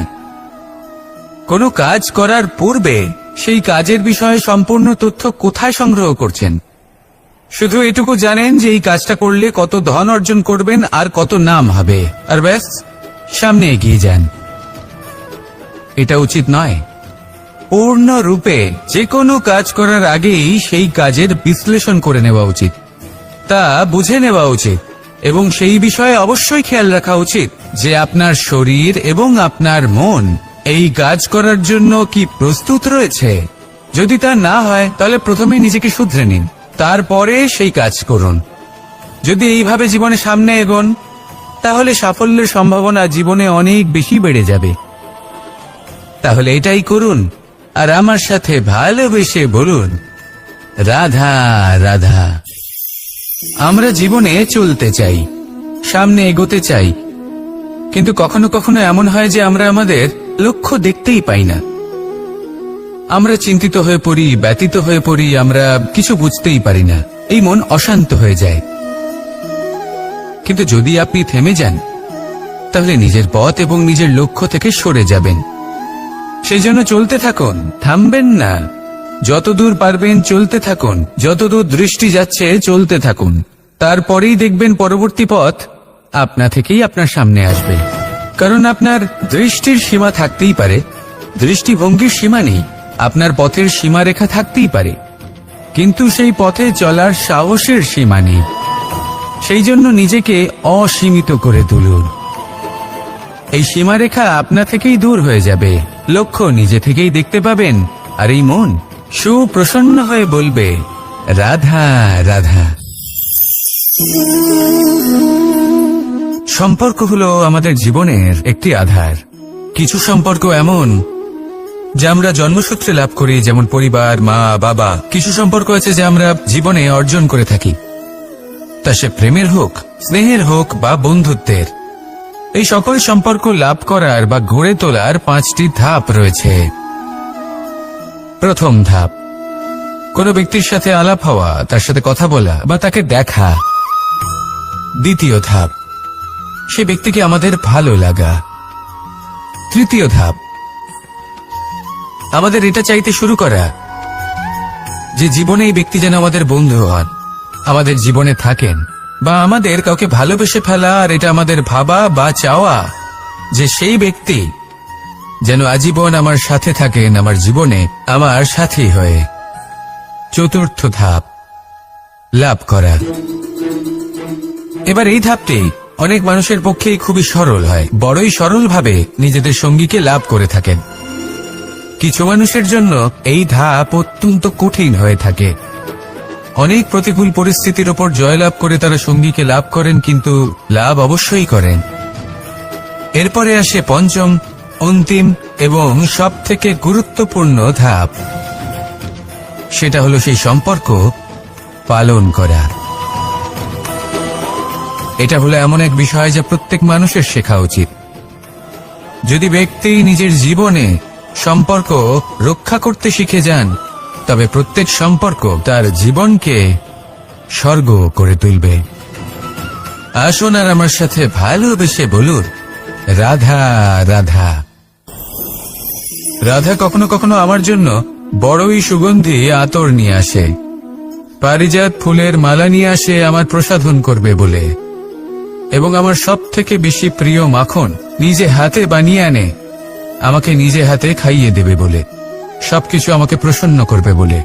কোনো কাজ করার পূর্বে সেই কাজের বিষয়ে সম্পূর্ণ তথ্য কোথায় সংগ্রহ করছেন? শুধু এটুকু জানেন যে এই কাজটা করলে কত ধন অর্জন করবেন আর কত নাম হবে, আর ব্যাস, সামনে এগিয়ে যান। এটা উচিত নয়। পূর্ণরূপে যে কোনো কাজ করার আগেই সেই কাজের বিশ্লেষণ করে নেওয়া উচিত, তা বুঝে নেওয়া উচিত, এবং সেই বিষয়ে অবশ্যই খেয়াল রাখা উচিত যে আপনার শরীর এবং আপনার মন এই কাজ করার জন্য কি প্রস্তুত রয়েছে। যদি তা না হয় তাহলে প্রথমে নিজেকে শুধরে নিন, তারপরে সেই কাজ করুন। যদি এইভাবে জীবনে সামনে এগোন, তাহলে সাফল্যের সম্ভাবনা জীবনে অনেক বেশি বেড়ে যাবে। তাহলে এটাই করুন, আর আমার সাথে ভালোবেসে বলুন, রাধা রাধা। আমরা জীবনে চলতে চাই, সামনে এগোতে চাই, কিন্তু কখনো কখনো এমন হয় যে আমরা আমাদের লক্ষ্য দেখতেই পাই না। আমরা চিন্তিত হয়ে পড়ি, ব্যতীত হয়ে পড়ি, আমরা কিছু বুঝতেই পারি না। এই মন অশান্ত হয়ে যায়। কিন্তু যদি আপনি থেমে যান, তাহলে নিজের পথ এবং নিজের লক্ষ্য থেকে সরে যাবেন। সেই জন্য চলতে থাকুন, থামবেন না। যতদূর পারবেন চলতে থাকুন, যতদূর দৃষ্টি যাচ্ছে চলতে থাকুন। তারপরেই দেখবেন পরবর্তী পথ আপনা থেকেই আপনার সামনে আসবে। কারণ আপনার দৃষ্টির সীমা থাকতেই পারে, দৃষ্টিভঙ্গির সীমা নেই। আপনার পথের সীমারেখা থাকতেই পারে, কিন্তু সেই পথে চলার সাহসের সীমা নেই। সেই জন্য নিজেকে অসীমিত করে তুলুন। এই সীমারেখা আপনা থেকেই দূর হয়ে যাবে, লক্ষ্য নিজে থেকেই দেখতে পাবেন, আর এই মন সুপ্রসন্ন হয়ে বলবে, রাধা রাধা। সম্পর্ক হলো আমাদের জীবনের একটি আধার। কিছু সম্পর্ক এমন যা আমরা জন্মসূত্রে লাভ করি, যেমন পরিবার, মা বাবা। কিছু সম্পর্ক আছে যা আমরা জীবনে অর্জন করে থাকি, তা সে প্রেমের হোক, স্নেহের হোক বা বন্ধুত্বের। এই সকল সম্পর্ক লাভ করার বা গড়ে তোলার 5টি ধাপ রয়েছে। প্রথম ধাপ, কোনো ব্যক্তির সাথে আলাপ হওয়া, তার সাথে কথা বলা বা তাকে দেখা। দ্বিতীয় ধাপ, সে ব্যক্তিকে আমাদের ভালো লাগা। তৃতীয় ধাপ, আমাদের এটা চাইতে শুরু করা যে জীবনে এই ব্যক্তি যেন আমাদের বন্ধু হন, আমাদের জীবনে থাকেন, বা আমাদের কাউকে ভালোবেসে ফেলা আর এটা আমাদের ভাবা বা চাওয়া যে সেই ব্যক্তি যেন আজীবন আমার সাথে থাকেন, আমার জীবনে আমার সাথী হয়ে। চতুর্থ ধাপ, লাভ করা। এবার এই ধাপটি অনেক মানুষের পক্ষেই খুবই সরল হয়, বড়ই সরলভাবে নিজেদের সঙ্গীকে লাভ করে থাকেন। কিছু মানুষের জন্য এই ধাপ অত্যন্ত কঠিন হয়ে থাকে। অনেক প্রতিকূল পরিস্থিতির ওপর জয়লাভ করে তারা সঙ্গীকে লাভ করেন, কিন্তু লাভ অবশ্যই করেন। এরপরে আসে পঞ্চম, অন্তিম এবং সবথেকে গুরুত্বপূর্ণ ধাপ। সেটা হলো সেই সম্পর্ক পালন করা। এটা হলো এমন এক বিষয় যা প্রত্যেক মানুষের শেখা উচিত। যদি ব্যক্তি নিজের জীবনে সম্পর্ক রক্ষা করতে শিখে যান, তবে প্রত্যেক সম্পর্ক তার জীবনকে স্বর্গ করে তুলবে। আসুন আর আমার সাথে ভালোবেসে বলুন, রাধা রাধা। রাধা কখনো কখনো আমার জন্য বড়ই সুগন্ধি আতর নিয়ে আসে, পারিজাত ফুলের মালা নিয়ে আসে আমার প্রসাধন করবে বলে, এবং আমার সব থেকে বেশি প্রিয় মাখন নিজে হাতে বানিয়ে আনে আমাকে নিজে হাতে খাইয়ে দেবে বলে, সবকিছু আমাকে প্রসন্ন করবে বলে।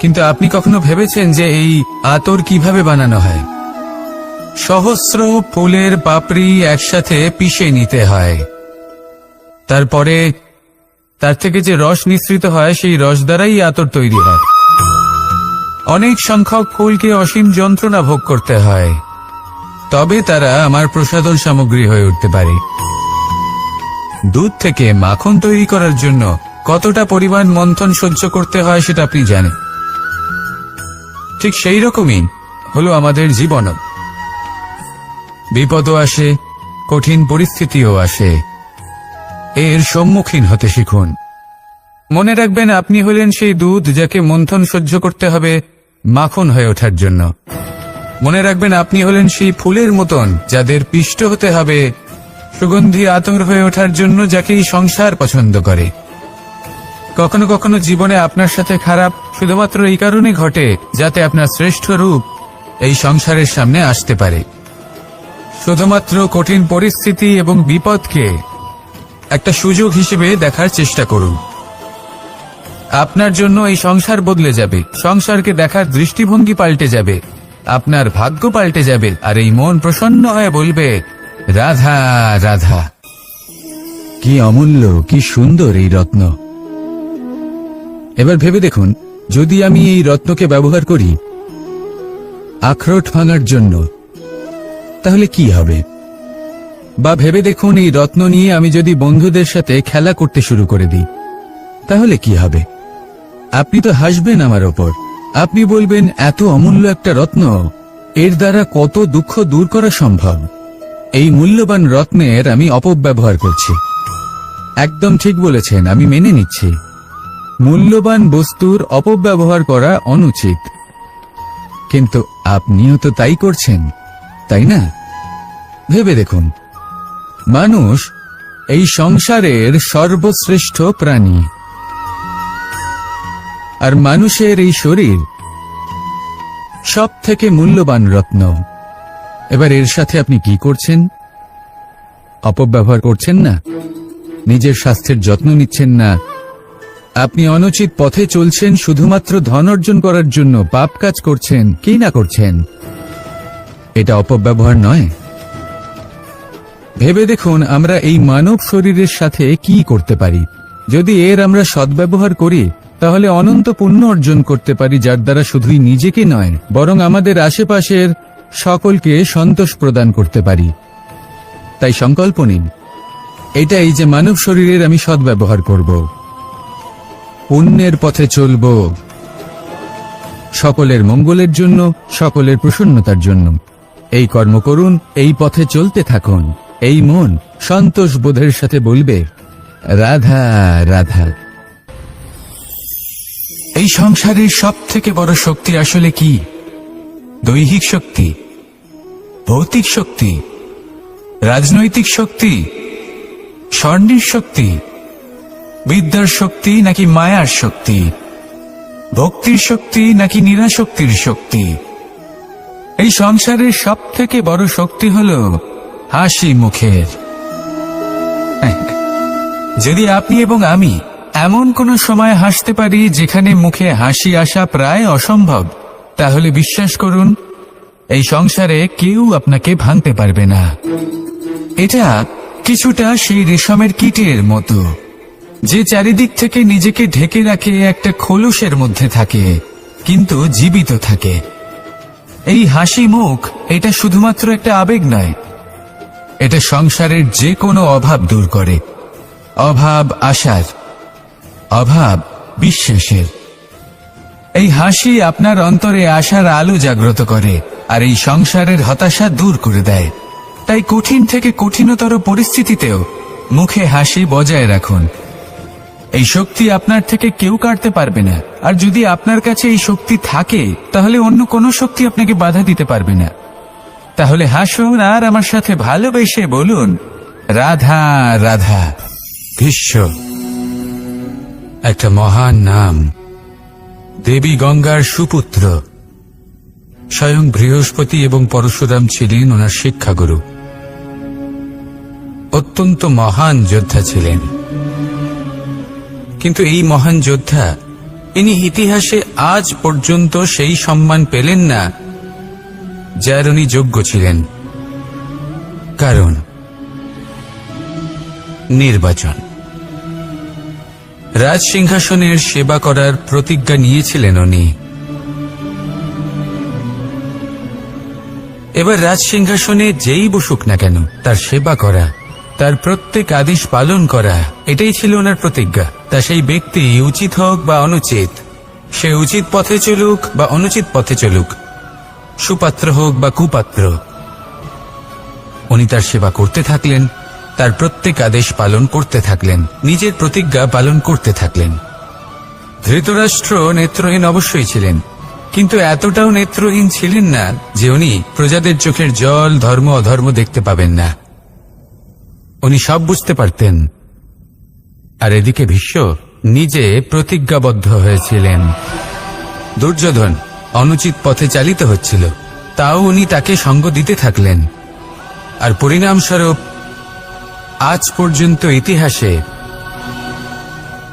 কিন্তু আপনি কখনো ভেবেছেন যে এই আতর কিভাবে বানানো হয়? সহস্র ফুলের পাপড়ি একসাথে পিষে নিতে হয়, তারপরে তার থেকে যে রস নিঃসৃত হয় সেই রস দ্বারাই আতর তৈরি হয়। অনেক সংখ্যক ফুলকে অসীম যন্ত্রণা ভোগ করতে হয়, তবে তারা আমার প্রসাধন সামগ্রী হয়ে উঠতে পারে। দুধ থেকে মাখন তৈরি করার জন্য কতটা পরিমাণ মন্থন সহ্য করতে হয় সেটা আপনি জানেন। ঠিক সেই রকমই হলো আমাদের জীবনও। বিপদও আসে, কঠিন পরিস্থিতিও আসে, এর সম্মুখীন হতে শিখুন। মনে রাখবেন, আপনি হলেন সেই দুধ যাকে মন্থন সহ্য করতে হবে মাখন হয়ে ওঠার জন্য। মনে রাখবেন, আপনি হলেন সেই ফুলের মতন যাদের পিষ্ট হতে হবে সুগন্ধি আতর হয়ে ওঠার জন্য, যাকে এই সংসার পছন্দ করে। কখনো কখনো জীবনে আপনার সাথে খারাপ শুধুমাত্র এই কারণে ঘটে যাতে আপনার শ্রেষ্ঠ রূপ এই সংসারের সামনে আসতে পারে। শুধুমাত্র কঠিন পরিস্থিতি এবং বিপদকে একটা সুযোগ হিসেবে দেখার চেষ্টা করুন। আপনার জন্য এই সংসার বদলে যাবে, সংসারকে দেখার দৃষ্টিভঙ্গি পাল্টে যাবে, আপনার ভাগ্য পাল্টে যাবে, আর এই মন প্রসন্ন হয়ে বলবে, রাধা রাধা। কি অমূল্য, কি সুন্দর এই রত্ন। এবার ভেবে দেখুন, যদি আমি এই রত্নকে ব্যবহার করি আখরোট ভাঙার জন্য, তাহলে কি হবে? বা ভেবে দেখুন, এই রত্ন নিয়ে আমি যদি বন্ধুদের সাথে খেলা করতে শুরু করে দিই, তাহলে কি হবে? আপনি তো হাসবেন আমার ওপর। আপনি বলবেন, এত অমূল্য একটা রত্ন, এর দ্বারা কত দুঃখ দূর করা সম্ভব। এই মূল্যবান রত্নের আমি অপব্যবহার করছি। একদম ঠিক বলেছেন, আমি মেনে নিচ্ছি। মূল্যবান বস্তুর অপব্যবহার করা অনুচিত, কিন্তু আপনিও তো তাই করছেন, তাই না? ভেবে দেখুন, মানুষ এই সংসারের সর্বশ্রেষ্ঠ প্রাণী, আর মানুষের এই শরীর সব থেকে মূল্যবান রত্ন। এবার এর সাথে আপনি কি করছেন? অপব্যবহার করছেন না, নিজের স্বাস্থ্যের যত্ন নিচ্ছেন না, আপনি অনুচিত পথে চলছেন শুধুমাত্র ধন অর্জন করার জন্য, পাপ কাজ করছেন, কি না করছেন? এটা অপব্যবহার নয়? ভেবে দেখুন, আমরা এই মানব শরীরের সাথে কি করতে পারি। যদি এর আমরা সদ্ব্যবহার করি, তাহলে অনন্ত পুণ্য অর্জন করতে পারি, যার দ্বারা শুধুই নিজেকে নয়, বরং আমাদের আশেপাশের সকলকে সন্তোষ প্রদান করতে পারি। তাই সংকল্প নিন, এটাই যে মানব শরীরের আমি সদ্ব্যবহার করব, পুণ্যের পথে চলব, সকলের মঙ্গলের জন্য, সকলের প্রসন্নতার জন্য। এই কর্ম করুন, এই পথে চলতে থাকুন। এই মন সন্তোষ বোধের সাথে বলবে, রাধা রাধা। এই সংসারের সব থেকে বড় শক্তি আসলে কি? দৈহিক শক্তি, ভৌতিক শক্তি, রাজনৈতিক শক্তি, স্বর্ণের শক্তি, বিদ্যার শক্তি নাকি মায়ার শক্তি, ভক্তির শক্তি নাকি নিরাশক্তির শক্তি? এই সংসারের সব থেকে বড় শক্তি হল হাসি মুখের। যদি আপনি এবং আমি এমন কোন সময় হাসতে পারি যেখানে মুখে হাসি আসা প্রায় অসম্ভব, তাহলে বিশ্বাস করুন এই সংসারে কেউ আপনাকে ভাঙতে পারবে না। এটা কিছুটা সেই রেশমের কীটের মতো, যে চারিদিক থেকে নিজেকে ঢেকে রাখে একটা খোলসের মধ্যে থাকে, কিন্তু জীবিত থাকে। এই হাসি মুখ এটা শুধুমাত্র একটা আবেগ নয়, এটা সংসারের যে কোনো অভাব দূর করে। অভাব আশার, অভাব বিশ্বাসের। এই হাসি আপনার অন্তরে আশার আলো জাগ্রত করে আর এই সংসারের হতাশা দূর করে দেয়। তাই কঠিন থেকে কঠিনতর পরিস্থিতিতেও মুখে হাসি বজায় রাখুন। এই শক্তি আপনার থেকে কেউ কাটতে পারবে না। আর যদি আপনার কাছে এই শক্তি থাকে, তাহলে অন্য কোনো শক্তি আপনাকে বাধা দিতে পারবে না। তাহলে হাসুন আর আমার সাথে ভালোবেসে বলুন, রাধা রাধা। ভীষ্ম একটা মহান নাম, দেবী গঙ্গার সুপুত্র। স্বয়ং বৃহস্পতি এবং পরশুরাম ছিলেন ওনার শিক্ষাগুরু। অত্যন্ত মহান যোদ্ধা ছিলেন, কিন্তু এই মহান যোদ্ধা ইনি ইতিহাসে আজ পর্যন্ত সেই সম্মান পেলেন না যার উনি যোগ্য ছিলেন। কারণ নির্বাচন। রাজ সিংহাসনের সেবা করার প্রতিজ্ঞা নিয়েছিলেন উনি। এবার রাজ সিংহাসনে যেই বসুক না কেন তার সেবা করা, তার প্রত্যেক আদেশ পালন করা, এটাই ছিল ওনার প্রতিজ্ঞা। তা সেই ব্যক্তি উচিত হোক বা অনুচিত, সে উচিত পথে চলুক বা অনুচিত পথে চলুক, সুপাত্র হোক বা কুপাত্র, উনি তার সেবা করতে থাকলেন, তার প্রত্যেক আদেশ পালন করতে থাকলেন, নিজের প্রতিজ্ঞা পালন করতে থাকলেন। ধৃতরাষ্ট্র নেত্রহীন অবশ্যই ছিলেন, কিন্তু এতটাও নেত্রহীন ছিলেন না যে উনি প্রজাদের চোখের জল, ধর্ম অধর্ম দেখতে পাবেন না। উনি সব বুঝতে পারতেন। আর এদিকে ভীষ্ম নিজে প্রতিজ্ঞাবদ্ধ হয়েছিলেন। দুর্যোধন অনুচিত পথে চালিত হচ্ছিল, তাও উনি তাকে সঙ্গ দিতে থাকলেন। আর পরিণামস্বরূপ আজ পর্যন্ত ইতিহাসে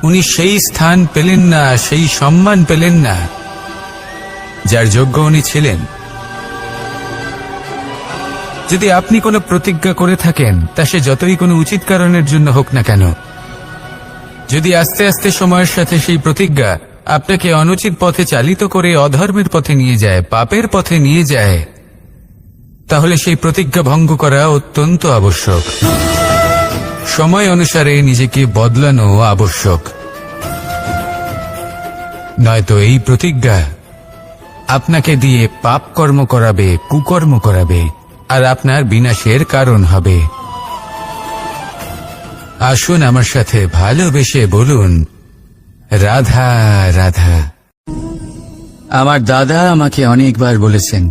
উনি সেই স্থান পেলেন না, সেই সম্মান পেলেন না যার যোগ্য উনি ছিলেন। যদি আপনি কোনো প্রতিজ্ঞা করে থাকেন, তা সে যতই কোনো উচিত কারণের জন্য হোক না কেন, যদি আস্তে আস্তে সময়ের সাথে সেই প্রতিজ্ঞা আপনাকে অনুচিত পথে চালিত করে অধর্মের পথে নিয়ে যায়, পাপের পথে নিয়ে যায়, তাহলে সেই প্রতিজ্ঞা ভঙ্গ করা অত্যন্ত আবশ্যক। সময় অনুসারে নিজেকে বদলানো আবশ্যক, নয়তো এই প্রতিজ্ঞা আপনাকে দিয়ে পাপ কর্ম করাবে, কুকর্ম করাবে, আর আপনার বিনাশের কারণ হবে। আসুন আমার সাথে ভালোবেসে বলুন, রাধা রাধা। আমার দাদা আমাকে অনেকবার বলেছেন,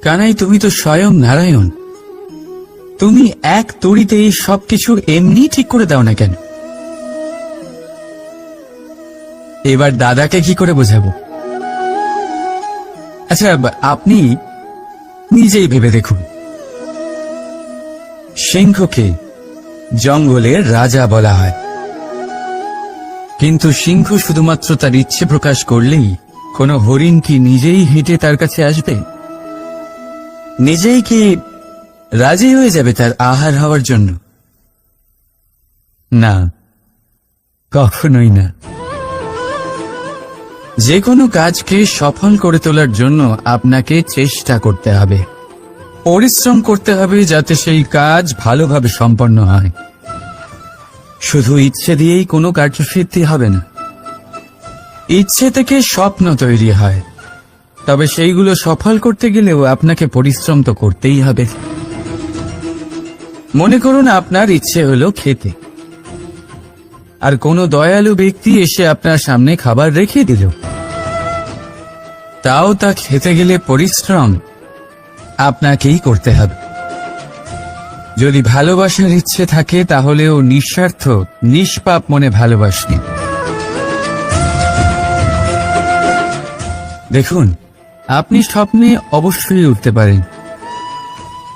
কানাই তুমি তো স্বয়ং নারায়ণ, তুমি এক তড়িতে সবকিছু এমনি ঠিক করে দাও না কেন? এবার দাদাকে কি করে বোঝাবো? আচ্ছা, আপনি নিজেই ভেবে দেখুন, সিংহকে জঙ্গলের রাজা বলা হয়, কিন্তু সিংহ শুধুমাত্র তার ইচ্ছে প্রকাশ করলেই কোনো হরিণ কি নিজেই হেঁটে তার কাছে আসবে? নিজেই কি রাজি হয়ে যাবে তার আহার হওয়ার জন্য? না, কখনোই না। যে কোনো কাজকে সফল করে তোলার জন্য আপনাকে চেষ্টা করতে হবে, পরিশ্রম করতে হবে, যাতে সেই কাজ ভালোভাবে সম্পন্ন হয়। শুধু ইচ্ছে দিয়েই কোনো কার্যসিদ্ধি হবে না। ইচ্ছে থেকে স্বপ্ন তৈরি হয়, তবে সেইগুলো সফল করতে গেলেও আপনাকে পরিশ্রম তো করতেই হবে। মনে করুন আপনার ইচ্ছে হলো খেতে, আর কোনো দয়ালু ব্যক্তি এসে আপনার সামনে খাবার রেখে দিল, তাও তা খেতে গেলে পরিশ্রম আপনাকেই করতে হবে। যদি ভালোবাসার ইচ্ছে থাকে তাহলে ও নিঃস্বার্থ নিষ্পাপ মনে ভালোবাসি। দেখুন, আপনি স্বপ্নে অবশ্যই উঠতে পারেন,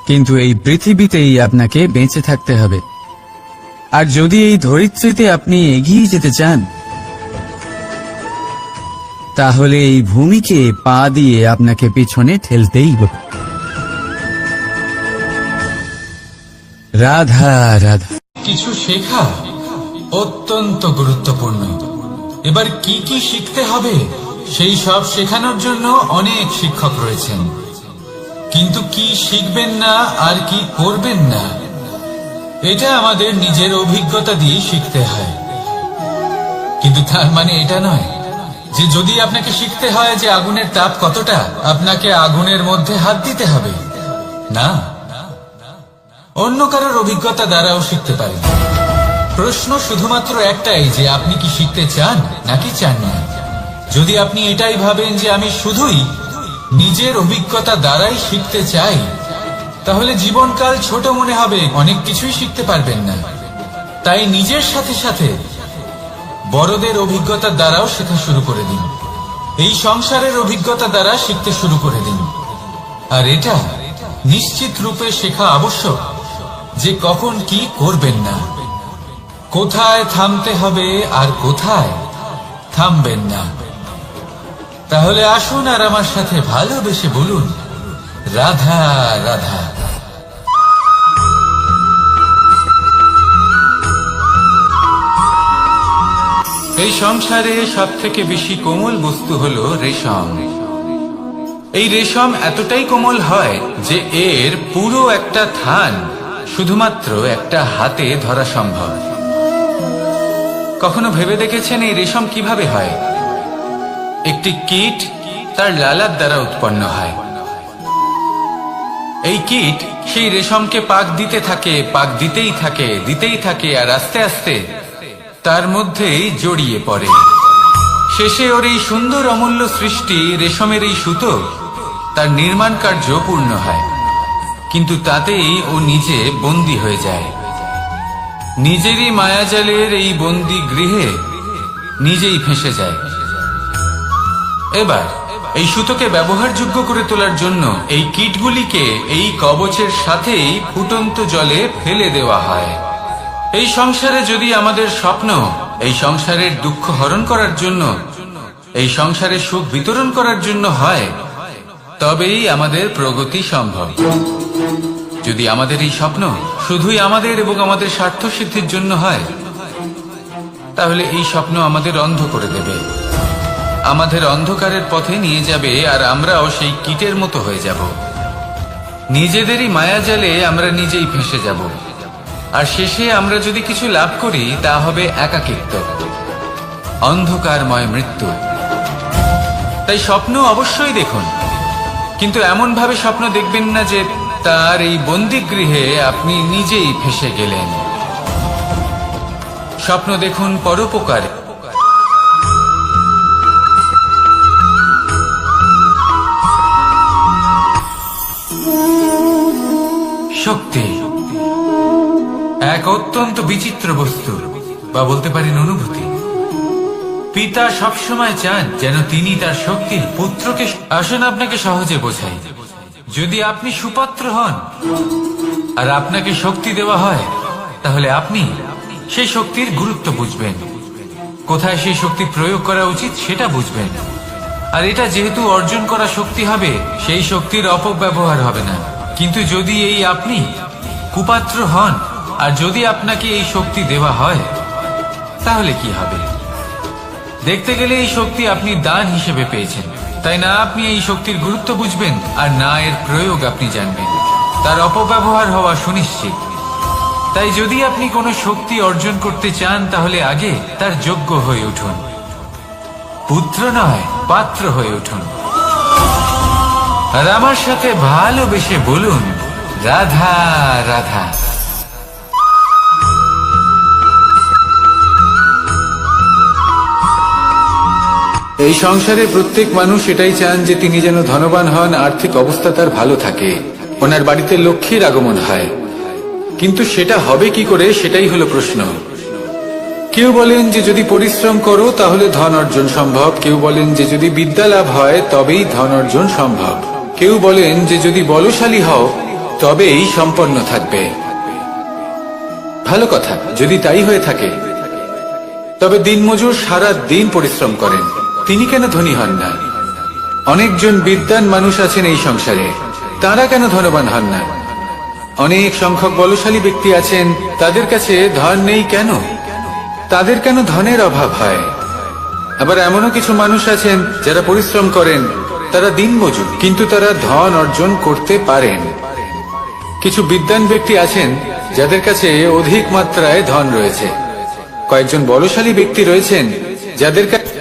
কিন্তু এই পৃথিবীতেই আপনাকে বেঁচে থাকতে হবে। আর যদি এই ধরিত্রীতে আপনি এগিয়ে যেতে চান, তাহলে এই ভূমিকে পা দিয়ে আপনাকে পিছনে ঠেলতেই হবে। রাধা রাধা। কিছু শেখা অত্যন্ত গুরুত্বপূর্ণ। এবার কি কি শিখতে হবে সেই সব শেখানোর জন্য অনেক শিক্ষক রয়েছেন, কিন্তু কি শিখবেন না আর কি করবেন না এটা আমাদের নিজের অভিজ্ঞতা দিয়ে শিখতে হয়। কিন্তু তার মানে এটা নয় যে যদি আপনাকে শিখতে হয় যে আগুনের তাপ কতটা, আপনাকে আগুনের মধ্যে হাত দিতে হবে। না, অন্য কারোর অভিজ্ঞতা দ্বারাও শিখতে পারেন। প্রশ্ন শুধুমাত্র একটাই যে আপনি কি শিখতে চান নাকি চান না। যদি আপনি এটাই ভাবেন যে আমি শুধুই নিজের অভিজ্ঞতা দ্বারাই শিখতে চাই, তাহলে জীবনকাল ছোট মনে হবে, অনেক কিছুই শিখতে পারবেন না। তাই নিজের সাথে সাথে বড়দের অভিজ্ঞতা দ্বারাও শেখা শুরু করে দিন। এই সংসারের অভিজ্ঞতা দ্বারা শিখতে শুরু করে দিন। আর এটা নিশ্চিত রূপে শেখা আবশ্যক যে কখন কি করবেন না, কোথায় থামতে হবে আর কোথায় থামবেন না। তাহলে আসুন আর আমার সাথে ভালোবেসে বলুন, রাধা রাধা। এই সংসারে সব থেকে বেশি কোমল বস্তু হলো রেশম। এই রেশম এতটাই কোমল হয় যে এর পুরো একটা থান শুধুমাত্র একটা হাতে ধরা সম্ভব। কখনো ভেবে দেখেছেন এই রেশম কিভাবে হয়? একটি কীট তার লালার দ্বারা উৎপন্ন হয়। এই কীট সেই রেশমকে পাক দিতে থাকে, পাক দিতেই থাকে আর আস্তে আস্তে তার মধ্যেই জড়িয়ে পড়ে। শেষে ওর এই সুন্দর অমূল্য সৃষ্টি রেশমের এই সুতো তার নির্মাণ কার্য পূর্ণ হয়, কিন্তু তাতেই ও নিজে বন্দী হয়ে যায়। নিজেরই মায়াজালের এই বন্দী গৃহে নিজেই ফেঁসে যায়। এবার এই সুতোকে ব্যবহারযোগ্য করে তোলার জন্য এই কীটগুলিকে এই কবচের সাথেই ফুটন্ত জলে ফেলে দেওয়া হয়। এই সংসারে যদি আমাদের স্বপ্ন এই সংসারের দুঃখ হরণ করার জন্য, এই সংসারে সুখ বিতরণ করার জন্য হয়, তবেই আমাদের প্রগতি সম্ভব। যদি আমাদের এই স্বপ্ন শুধুই আমাদের এবং আমাদের স্বার্থ সিদ্ধির জন্য হয়, তাহলে এই স্বপ্ন আমাদের অন্ধ করে দেবে, আমাদের অন্ধকারের পথে নিয়ে যাবে, আর আমরাও সেই কীটের মতো হয়ে যাব। নিজেদেরই মায়াজালে আমরা নিজেই ফেঁসে যাব, আর শেষে আমরা যদি কিছু লাভ করি তা হবে একাকিত্ব, অন্ধকারময় মৃত্যু। তাই স্বপ্ন অবশ্যই দেখুন, কিন্তু এমন ভাবে স্বপ্ন দেখবেন না যে তার এই বন্দিগৃহে আপনি নিজেই ফেঁসে গেলেন। স্বপ্ন দেখুন পরোপকারে। শক্তি এক অত্যন্ত বিচিত্র বস্তু, বা বলতে পারেন অনুভূতি। পিতা সবসময় চান যেন তিনি তার শক্তি পুত্রকে। আসুন আপনাকে সহজে বোঝাই। যদি আপনি সুপাত্র হন আর আপনাকে শক্তি দেওয়া হয়, তাহলে আপনি সেই শক্তির গুরুত্ব বুঝবেন, কোথায় সেই শক্তি প্রয়োগ করা উচিত সেটা বুঝবেন। আর এটা যেহেতু অর্জন করা শক্তি হবে, সেই শক্তির অপব্যবহার হবে না। কিন্তু যদি এই আপনি কুপাত্র হন আর যদি আপনাকে এই শক্তি দেওয়া হয়, তাহলে কি হবে? দেখতে গেলে এই শক্তি আপনি দান হিসেবে পেয়েছেন, তাই না আপনি এই শক্তির গুরুত্ব বুঝবেন আর না এর প্রয়োগ আপনি জানবেন। তার অপব্যবহার হওয়া সুনিশ্চিত। তাই যদি আপনি কোনো শক্তি অর্জন করতে চান, তাহলে আগে তার যোগ্য হয়ে উঠুন, পুত্র নয় পাত্র হয়ে উঠুন। আর আমার সাথে ভালোবেসে বলুন, রাধা রাধা। এই সংসারে প্রত্যেক মানুষ এটাই চান যে তিনি যেন ধনবান হন, আর্থিক অবস্থা তার ভালো থাকে, ওনার বাড়িতে লক্ষ্মীর আগমন হয়। কিন্তু সেটা হবে কি করে সেটাই হলো প্রশ্ন। কেউ বলেন যে যদি পরিশ্রম করো তাহলে ধন অর্জন সম্ভব, কেউ বলেন যে যদি বিদ্যা লাভ হয় তবেই ধন অর্জন সম্ভব, কেউ বলেন যে যদি বলশালী হও তবেই সম্পন্ন থাকবে। ভালো কথা, যদি তাই হয়ে থাকে, তবে দিনমজুর সারা দিন পরিশ্রম করেন, তিনি কেন ধনী হন না? অনেকজন বিদ্বান মানুষ আছেন এই সংসারে, তারা কেন ধনবান হন না? অনেক সংখ্যক বলশালী ব্যক্তি আছেন, তাদের কাছে ধন নেই কেন? তাদের কেন ধনের অভাব হয়? আবার এমনও কিছু মানুষ আছেন যারা পরিশ্রম করেন, তারা দিনমজুর, কিন্তু তারা ধন অর্জন করতে পারেন। কিছু বিদ্বান ব্যক্তি আছেন যাদের কাছে অধিক মাত্রায় ধন রয়েছে, কয়েকজন বলশালী ব্যক্তি রয়েছেন যাদের কাছে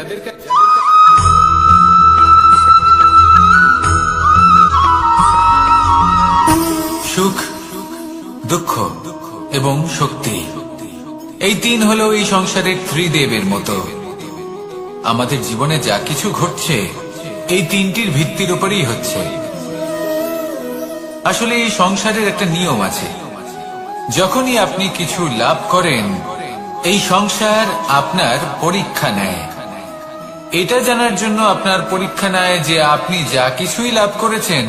সুখ, দুঃখ এবং শক্তি, এই তিন হলো এই সংসারের ত্রিদেবের মতো। আমাদের জীবনে যা কিছু ঘটছে এই তিনটির ভিত্তির উপরেই হচ্ছে। আসলে এই সংসারের একটা নিয়ম আছে, যখনই আপনি কিছু লাভ করেন এই সংসার আপনার পরীক্ষা নেয়। এটা জানার জন্য আপনার পরীক্ষা নেয় যে আপনি যা কিছুই লাভ করেছেন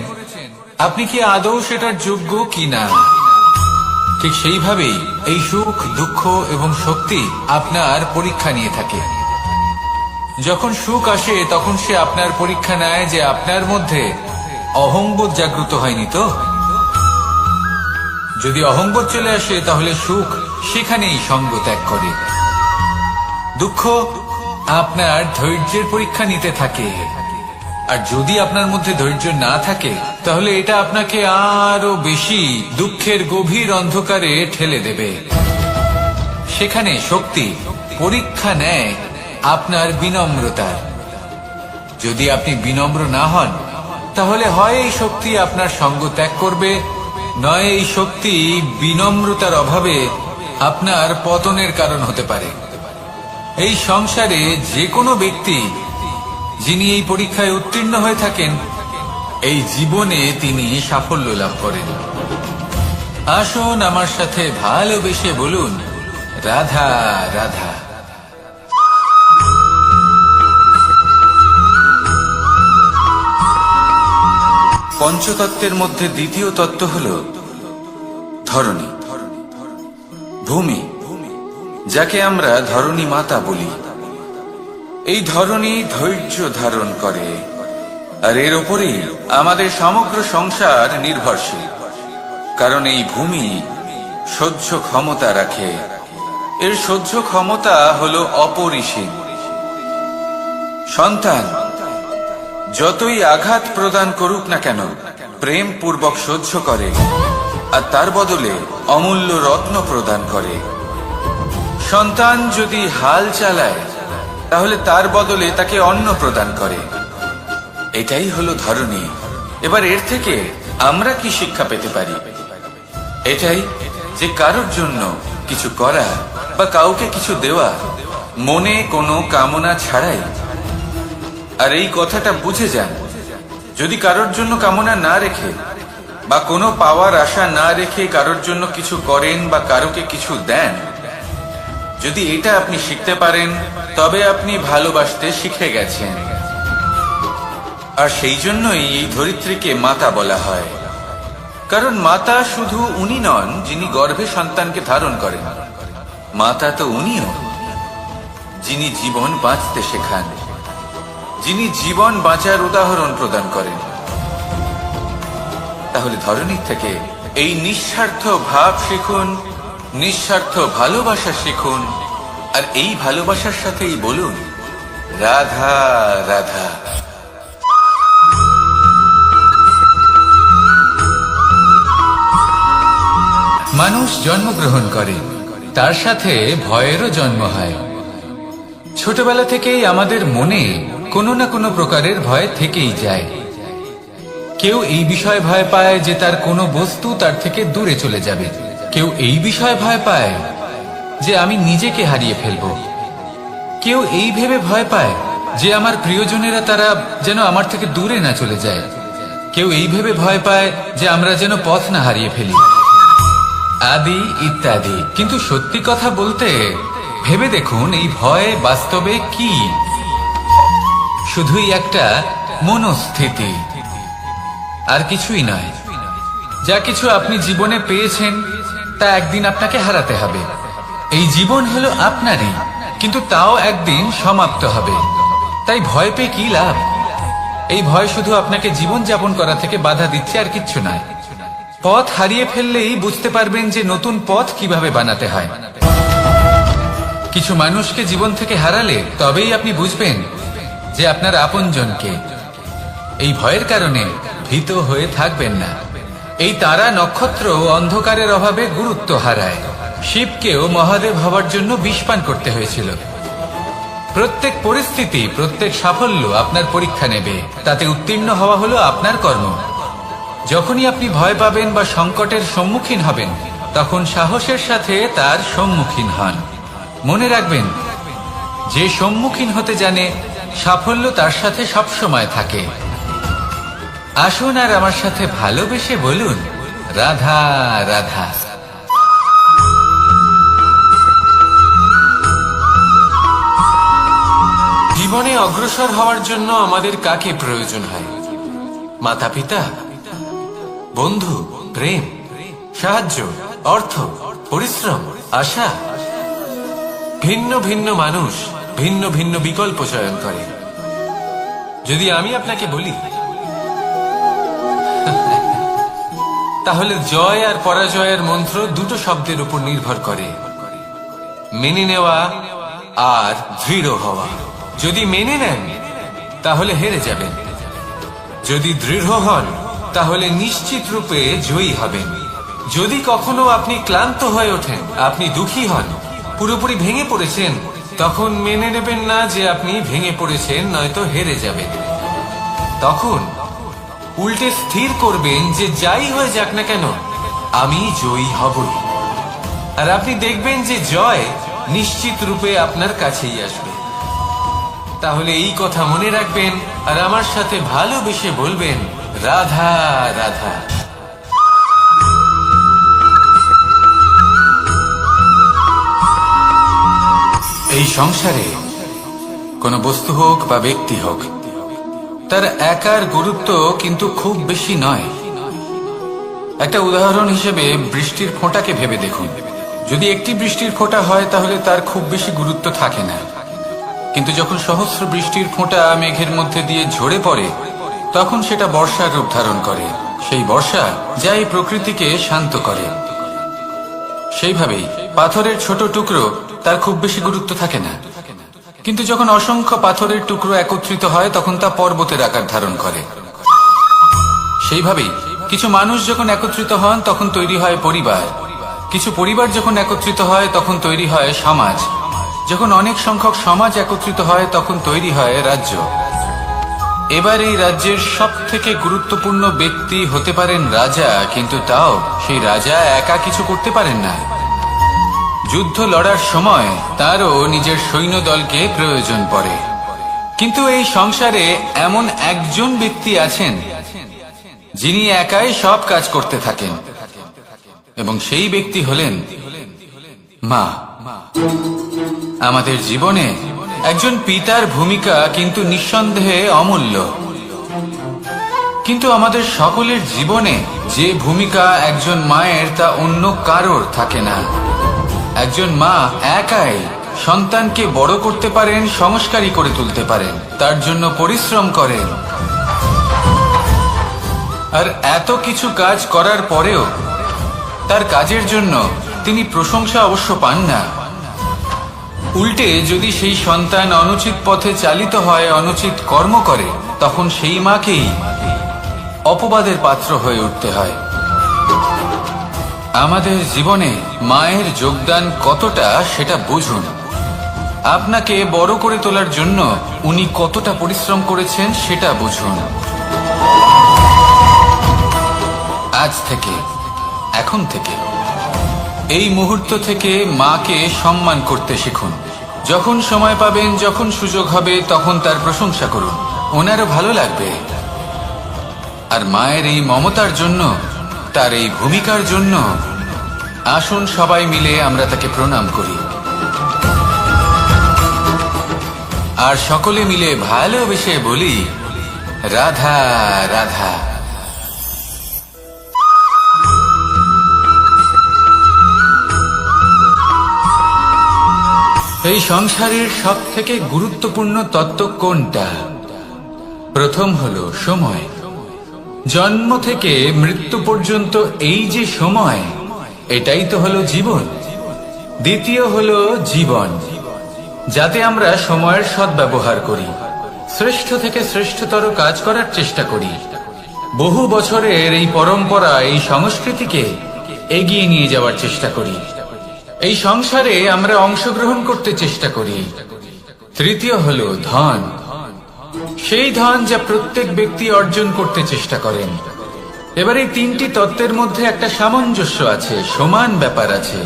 আপনি কি আদৌ সেটার যোগ্য কিনা। ঠিক সেইভাবেই এই সুখ, দুঃখ এবং শক্তি আপনার পরীক্ষা নিয়ে থাকে। যখন সুখ আসে তখন সে আপনার পরীক্ষা নেয় যে আপনার মধ্যে অহংবোধ জাগ্রত হয়নি তো। যদি অহংবোধ চলে আসে তাহলে সুখ সেখানেই সঙ্গ ত্যাগ করে। দুঃখ আপনার ধৈর্যের পরীক্ষা নিতে থাকে, আর যদি আপনার মধ্যে ধৈর্য না থাকে তাহলে এটা আপনাকে আরো বেশি দুঃখের গভীর অন্ধকারে ঠেলে দেবে। সেখানে শক্তি পরীক্ষা নেয় আপনার বিনম্রতার। যদি আপনি বিনম্র না হন তাহলে হয় এই শক্তি আপনার সঙ্গ ত্যাগ করবে, নয় এই শক্তি বিনম্রতার অভাবে আপনার পতনের কারণ হতে পারে। এই সংসারে যে কোনো ব্যক্তি যিনি এই পরীক্ষায় উত্তীর্ণ হয়ে থাকেন এই জীবনে তিনি সাফল্য লাভ করেন। আসুন আমার সাথে ভালোবেসে বলুন, রাধা রাধা। পঞ্চতত্ত্বের মধ্যে দ্বিতীয় তত্ত্ব হল ধরণী, ভূমি, যাকে আমরা ধরণী মাতা বলি। এই ধরণী ধৈর্য ধারণ করে, আর এর ওপরেই আমাদের সমগ্র সংসার নির্ভরশীল। কারণ এই ভূমি সহ্য ক্ষমতা রাখে, এর সহ্য ক্ষমতা হলো অপরিসীম। সন্তান যতই আঘাত প্রদান করুক না কেন প্রেম পূর্বক সহ্য করে, আর তার বদলে অমূল্য রত্ন প্রদান করে। সন্তান যদি হাল চালায় তাহলে তার বদলে তাকে অন্ন প্রদান করে। এটাই হলো ধরণী। এবার এর থেকে আমরা কি শিক্ষা পেতে পারি? এটাই যে কারোর জন্য কিছু করা বা কাউকে কিছু দেওয়া মনে কোনো কামনা ছাড়াই। আর এই কথাটা বুঝে যান, যদি কারোর জন্য কামনা না রেখে বা কোনো পাওয়ার আশা না রেখে কারোর জন্য কিছু করেন বা কারোকে কিছু দেন, যদি এটা আপনি শিখতে পারেন তবে আপনি ভালোবাসতে শিখে গেছেন। আর সেই জন্যই এই ধরিত্রীকে মাতা বলা হয়। কারণ মাতা শুধু উনি নন যিনি গর্ভে সন্তানকে ধারণ করেন, মাতা তো উনিও যিনি জীবন বাঁচতে শেখান, যিনি জীবন বাঁচার উদাহরণ প্রদান করেন। তাহলে ধরণীর থেকে এই নিঃস্বার্থ ভাব শিখুন, নিঃস্বার্থ ভালোবাসা শিখুন, আর এই ভালোবাসার সাথেই বলুন, রাধা রাধা। মানুষ জন্মগ্রহণ করে, তার সাথে ভয়েরও জন্ম হয়। ছোটবেলা থেকেই আমাদের মনে কোনো না কোনো প্রকারের ভয় থেকেই যায়। কেউ এই বিষয়ে ভয় পায় যে তার কোনো বস্তু তার থেকে দূরে চলে যাবে, কেউ এই বিষয়ে ভয় পায় যে আমি নিজেকে হারিয়ে ফেলব, কেউ এই ভেবে ভয় পায় যে আমার প্রিয়জনেরা তারা যেন আমার থেকে দূরে না চলে যায়, কেউ এই ভেবে ভয় পায় যে আমরা যেন পথ না হারিয়ে ফেলি। আদি ইত্যাদি। কিন্তু সত্যি কথা বলতে ভেবে দেখুন, এই ভয় বাস্তবে কি? শুধুই একটা মনস্থিতি, আর কিছুই নয়। যা কিছু আপনি জীবনে পেয়েছেন তা একদিন আপনাকে হারাতে হবে। এই জীবন হলো আপনারই, কিন্তু তাও একদিন সমাপ্ত হবে। তাই ভয় পেয়ে কি লাভ? এই ভয় শুধু আপনাকে জীবন যাপন করা থেকে বাধা দিচ্ছে, আর কিচ্ছু নয়। পথ হারিয়ে ফেললেই বুঝতে পারবেন যে নতুন পথ কিভাবে বানাতে হয়। কিছু মানুষকে জীবন থেকে হারালে তবেই আপনি বুঝবেন যে আপনার আপনজনকে। এই ভয়ের কারণে ভীত হয়ে থাকবেন না। এই তারা নক্ষত্র অন্ধকারের অভাবে গুরুত্ব হারায়। শিবকেও মহাদেব হওয়ার জন্য বিষপান করতে হয়েছিল। প্রত্যেক পরিস্থিতি, প্রত্যেক সাফল্য আপনার পরীক্ষা নেবে। তাতে উত্তীর্ণ হওয়া হলো আপনার কর্ম। যখনই আপনি ভয় পাবেন বা সংকটের সম্মুখীন হবেন, তখন সাহসের সাথে তার সম্মুখীন হন। মনে রাখবেন, যে সম্মুখীন হতে জানে, সাফল্য তার সাথে সবসময় থাকে। আসুন আর আমার সাথে ভালোবেসে বলুন, রাধা রাধা। জীবনে অগ্রসর হওয়ার জন্য আমাদের কাকে প্রয়োজন হয়? মাতা পিতা, বন্ধু, প্রেম, সাহায্য, অর্থ, পরিশ্রম, আশা। ভিন্ন ভিন্ন মানুষ ভিন্ন ভিন্ন বিকল্প চয়ন করে। যদি আমি আপনাকে বলি, তাহলে জয় আর পরাজয়ের মন্ত্র দুটো শব্দের উপর নির্ভর করে, মেনে নেওয়া আর দৃঢ় হওয়া। যদি মেনে নেন তাহলে হেরে যাবেন, যদি দৃঢ় হন তাহলে নিশ্চিত রূপে জয়ী হবেন। যদি কখনো আপনি ক্লান্ত হয়ে ওঠেন, আপনি দুঃখী হন, পুরোপুরি ভেঙে পড়েছেন, তখন মেনে নেবেন না যে আপনি ভেঙে পড়েছেন, নয়তো হেরে যাবেন। তখন উল্টে স্থির করবেন যে যাই হয়ে যাক না কেন, আমি জয়ী হবই। আর আপনি দেখবেন যে জয় নিশ্চিত রূপে আপনার কাছেই আসবে। তাহলে এই কথা মনে রাখবেন আর আমার সাথে ভালোবেসে বলবেন, রাধা রাধা। এই সংসারে কোনো বস্তু হোক বা ব্যক্তি হোক, তার একার গুরুত্ব কিন্তু খুব বেশি নয়। একটা উদাহরণ হিসেবে বৃষ্টির ফোঁটাকে ভেবে দেখুন। যদি একটি বৃষ্টির ফোঁটা হয় তাহলে তার খুব বেশি গুরুত্ব থাকে না, কিন্তু যখন সহস্র বৃষ্টির ফোঁটা মেঘের মধ্যে দিয়ে ঝরে পড়ে, তখন সেটা বর্ষার রূপ ধারণ করে। সেই বর্ষা যা এই প্রকৃতিকে শান্ত করে। সেইভাবেই পাথরের ছোট টুকরো, তার খুব বেশি গুরুত্ব থাকে না, কিন্তু যখন অসংখ্য পাথরের টুকরো একত্রিত হয় তখন তা পর্বতের আকার ধারণ করে। সেইভাবেই কিছু মানুষ যখন একত্রিত হন তখন তৈরি হয় পরিবার, কিছু পরিবার যখন একত্রিত হয় তখন তৈরি হয় সমাজ, যখন অনেক সংখ্যক সমাজ একত্রিত হয় তখন তৈরি হয় রাজ্য। এবার এই রাজ্যের সব থেকে গুরুত্বপূর্ণ ব্যক্তি হতে পারেন রাজা, কিন্তু তাও সেই রাজা একা কিছু করতে পারেন না। যুদ্ধ লড়ার সময় তারও নিজের সৈন্যদলকে প্রয়োজন পড়ে। কিন্তু এই সংসারে এমন একজন ব্যক্তি আছেন যিনি একাই সব কাজ করতে থাকেন, এবং সেই ব্যক্তি হলেন মা। আমাদের জীবনে একজন পিতার ভূমিকা কিন্তু নিঃসন্দেহে অমূল্য, কিন্তু আমাদের সকলের জীবনে যে ভূমিকা একজন মায়ের তা অন্য কারোর থাকে না। একজন মা একাই সন্তানকে বড় করতে পারেন, সংস্কারী করে তুলতে পারেন, তার জন্য পরিশ্রম করেন। আর এত কিছু কাজ করার পরেও তার কাজের জন্য তিনি প্রশংসা অবশ্য পান না। উল্টে যদি সেই সন্তান অনুচিত পথে চালিত হয়, অনুচিত কর্ম করে, তখন সেই মাকেই অপবাদের পাত্র হয়ে উঠতে হয়। আমাদের জীবনে মায়ের যোগদান কতটা সেটা বুঝুন। আপনাকে বড় করে তোলার জন্য উনি কতটা পরিশ্রম করেছেন সেটা বুঝুন। আজ থেকে, এখন থেকে, এই মুহূর্ত থেকে মাকে সম্মান করতে শিখুন। যখন সময় পাবেন, যখন সুযোগ হবে, তখন তার প্রশংসা করুন, ওনারও ভালো লাগবে। আর মায়ের এই মমতার জন্য, তার এই ভূমিকার জন্য আসুন সবাই মিলে আমরা তাকে প্রণাম করি আর সকলে মিলে ভালোবেসে বলি, রাধা রাধা। এই সংসারের সব থেকে গুরুত্বপূর্ণ তত্ত্ব কোনটা? প্রথম হলো সময়। জন্ম থেকে মৃত্যু পর্যন্ত এই যে সময়, এটাই তো হলো জীবন। দ্বিতীয় হলো জীবন, যাতে আমরা সময়ের সদ্ব্যবহার করি, শ্রেষ্ঠ থেকে শ্রেষ্ঠতর কাজ করার চেষ্টা করি। বহু বছরের এই পরম্পরা, এই সংস্কৃতিকে এগিয়ে নিয়ে যাওয়ার চেষ্টা করি। এই সংসারে আমরা অংশগ্রহণ করতে চেষ্টা করি। তৃতীয় হলো ধন, সেই ধন যা প্রত্যেক ব্যক্তি অর্জন করতে চেষ্টা করেন। এবার এই তিনটি তত্ত্বের মধ্যে একটা সামঞ্জস্য আছে, সমান ব্যাপার আছে।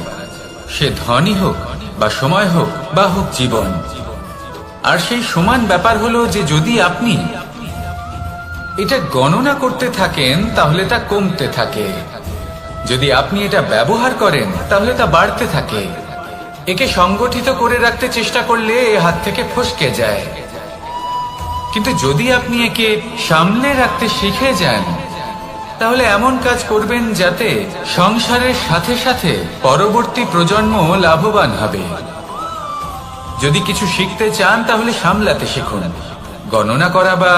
সে ধনই হোক বা সময় হোক বা হোক জীবন। আর সেই সমান ব্যাপার হলো যে যদি আপনি এটা গণনা করতে থাকেন তাহলে তা কমতে থাকে, যদি আপনি এটা ব্যবহার করেন তাহলে তা বাড়তে থাকে। একে সংগঠিত করে রাখতে চেষ্টা করলে এ হাত থেকে ফসকে যায়, কিন্তু যদি আপনি একে সামলে রাখতে শিখে যান তাহলে এমন কাজ করবেন যাতে সংসারের সাথে সাথে পরবর্তী প্রজন্ম লাভবান হবে। যদি কিছু শিখতে চান তাহলে সামলাতে শিখুন, গণনা করা বা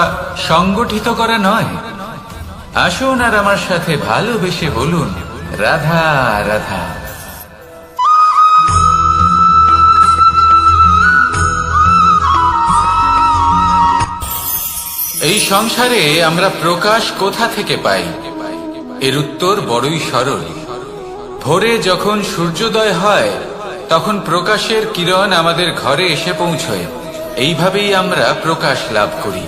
সংগঠিত করা নয়। আসুন আর আমার সাথে ভালোবেসে বলুন, রাধা রাধা। এই সংসারে আমরা প্রকাশ কোথা থেকে পাই? এর উত্তর বড়ই সরল। ভোরে যখন সূর্যোদয় হয় তখন প্রকাশের কিরণ আমাদের ঘরে এসে পৌঁছয়। এইভাবেই আমরা প্রকাশ লাভ করি।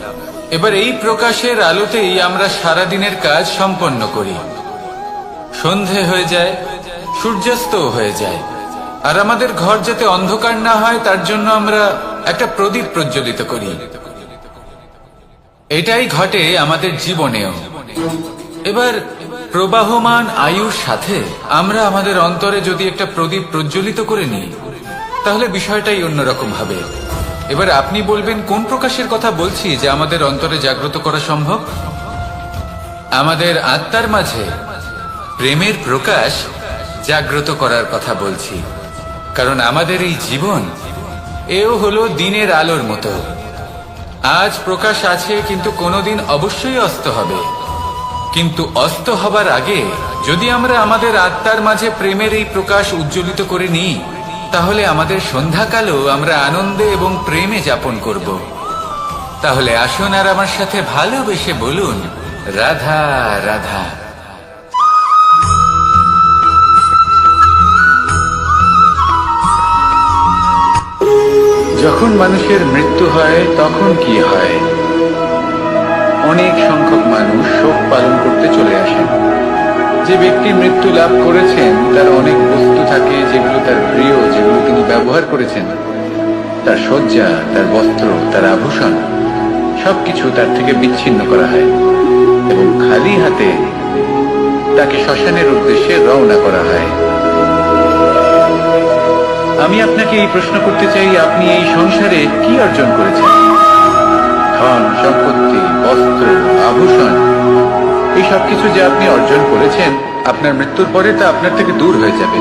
এবার এই প্রকাশের আলোতেই আমরা সারাদিনের কাজ সম্পন্ন করি। সন্ধে হয়ে যায়, সূর্যাস্ত হয়ে যায়, আর আমাদের ঘর যাতে অন্ধকার না হয় তার জন্য আমরা একটা প্রদীপ প্রজ্বলিত করি। এটাই ঘটে আমাদের জীবনেও। এবার প্রবাহমান আয়ুর সাথে আমরা আমাদের অন্তরে যদি একটা প্রদীপ প্রজ্বলিত করে নিই তাহলে বিষয়টাই অন্যরকম হবে। এবার আপনি বলবেন কোন প্রকাশের কথা বলছি যা আমাদের অন্তরে জাগ্রত করা সম্ভব? আমাদের আত্মার মাঝে প্রেমের প্রকাশ জাগ্রত করার কথা বলছি। কারণ আমাদের এই জীবন এও হলো দিনের আলোর মতো। আজ প্রকাশ আছে, কিন্তু কোনোদিন অবশ্যই অস্ত হবে। কিন্তু অস্ত হবার আগে যদি আমরা আমাদের আত্মার মাঝে প্রেমের এই প্রকাশ উজ্জ্বলিত করে নিই তাহলে আমাদের সন্ধ্যাকালও আমরা আনন্দে এবং প্রেমে যাপন করব। তাহলে আসুন আর আমার সাথে ভালোবেসে বলুন, রাধা রাধা। যখন মানুষের মৃত্যু হয় তখন কি হয়? অনেক সংখ্যক মানুষ শোক পালন করতে চলে আসেন। যে ব্যক্তি মৃত্যু লাভ করেছেন তার অনেক বস্তু থাকে যেগুলো তার প্রিয়, যেগুলো তিনি ব্যবহার করেছেন। তার শয্যা, তার বস্ত্র, তার আভূষণ সবকিছু তার থেকে বিচ্ছিন্ন করা হয় এবং খালি হাতে তাকে শ্মশানের উদ্দেশ্যে রওনা করা হয়। আমি আপনাকে এই প্রশ্ন করতে চাই, আপনি এই সংসারে কি অর্জন করেছেন? ধন, সম্পত্তি, বস্ত্র, আভূষণ, এই সবকিছু যে আপনি অর্জন করেছেন আপনার মৃত্যুর পরে তা আপনার থেকে দূর হয়ে যাবে।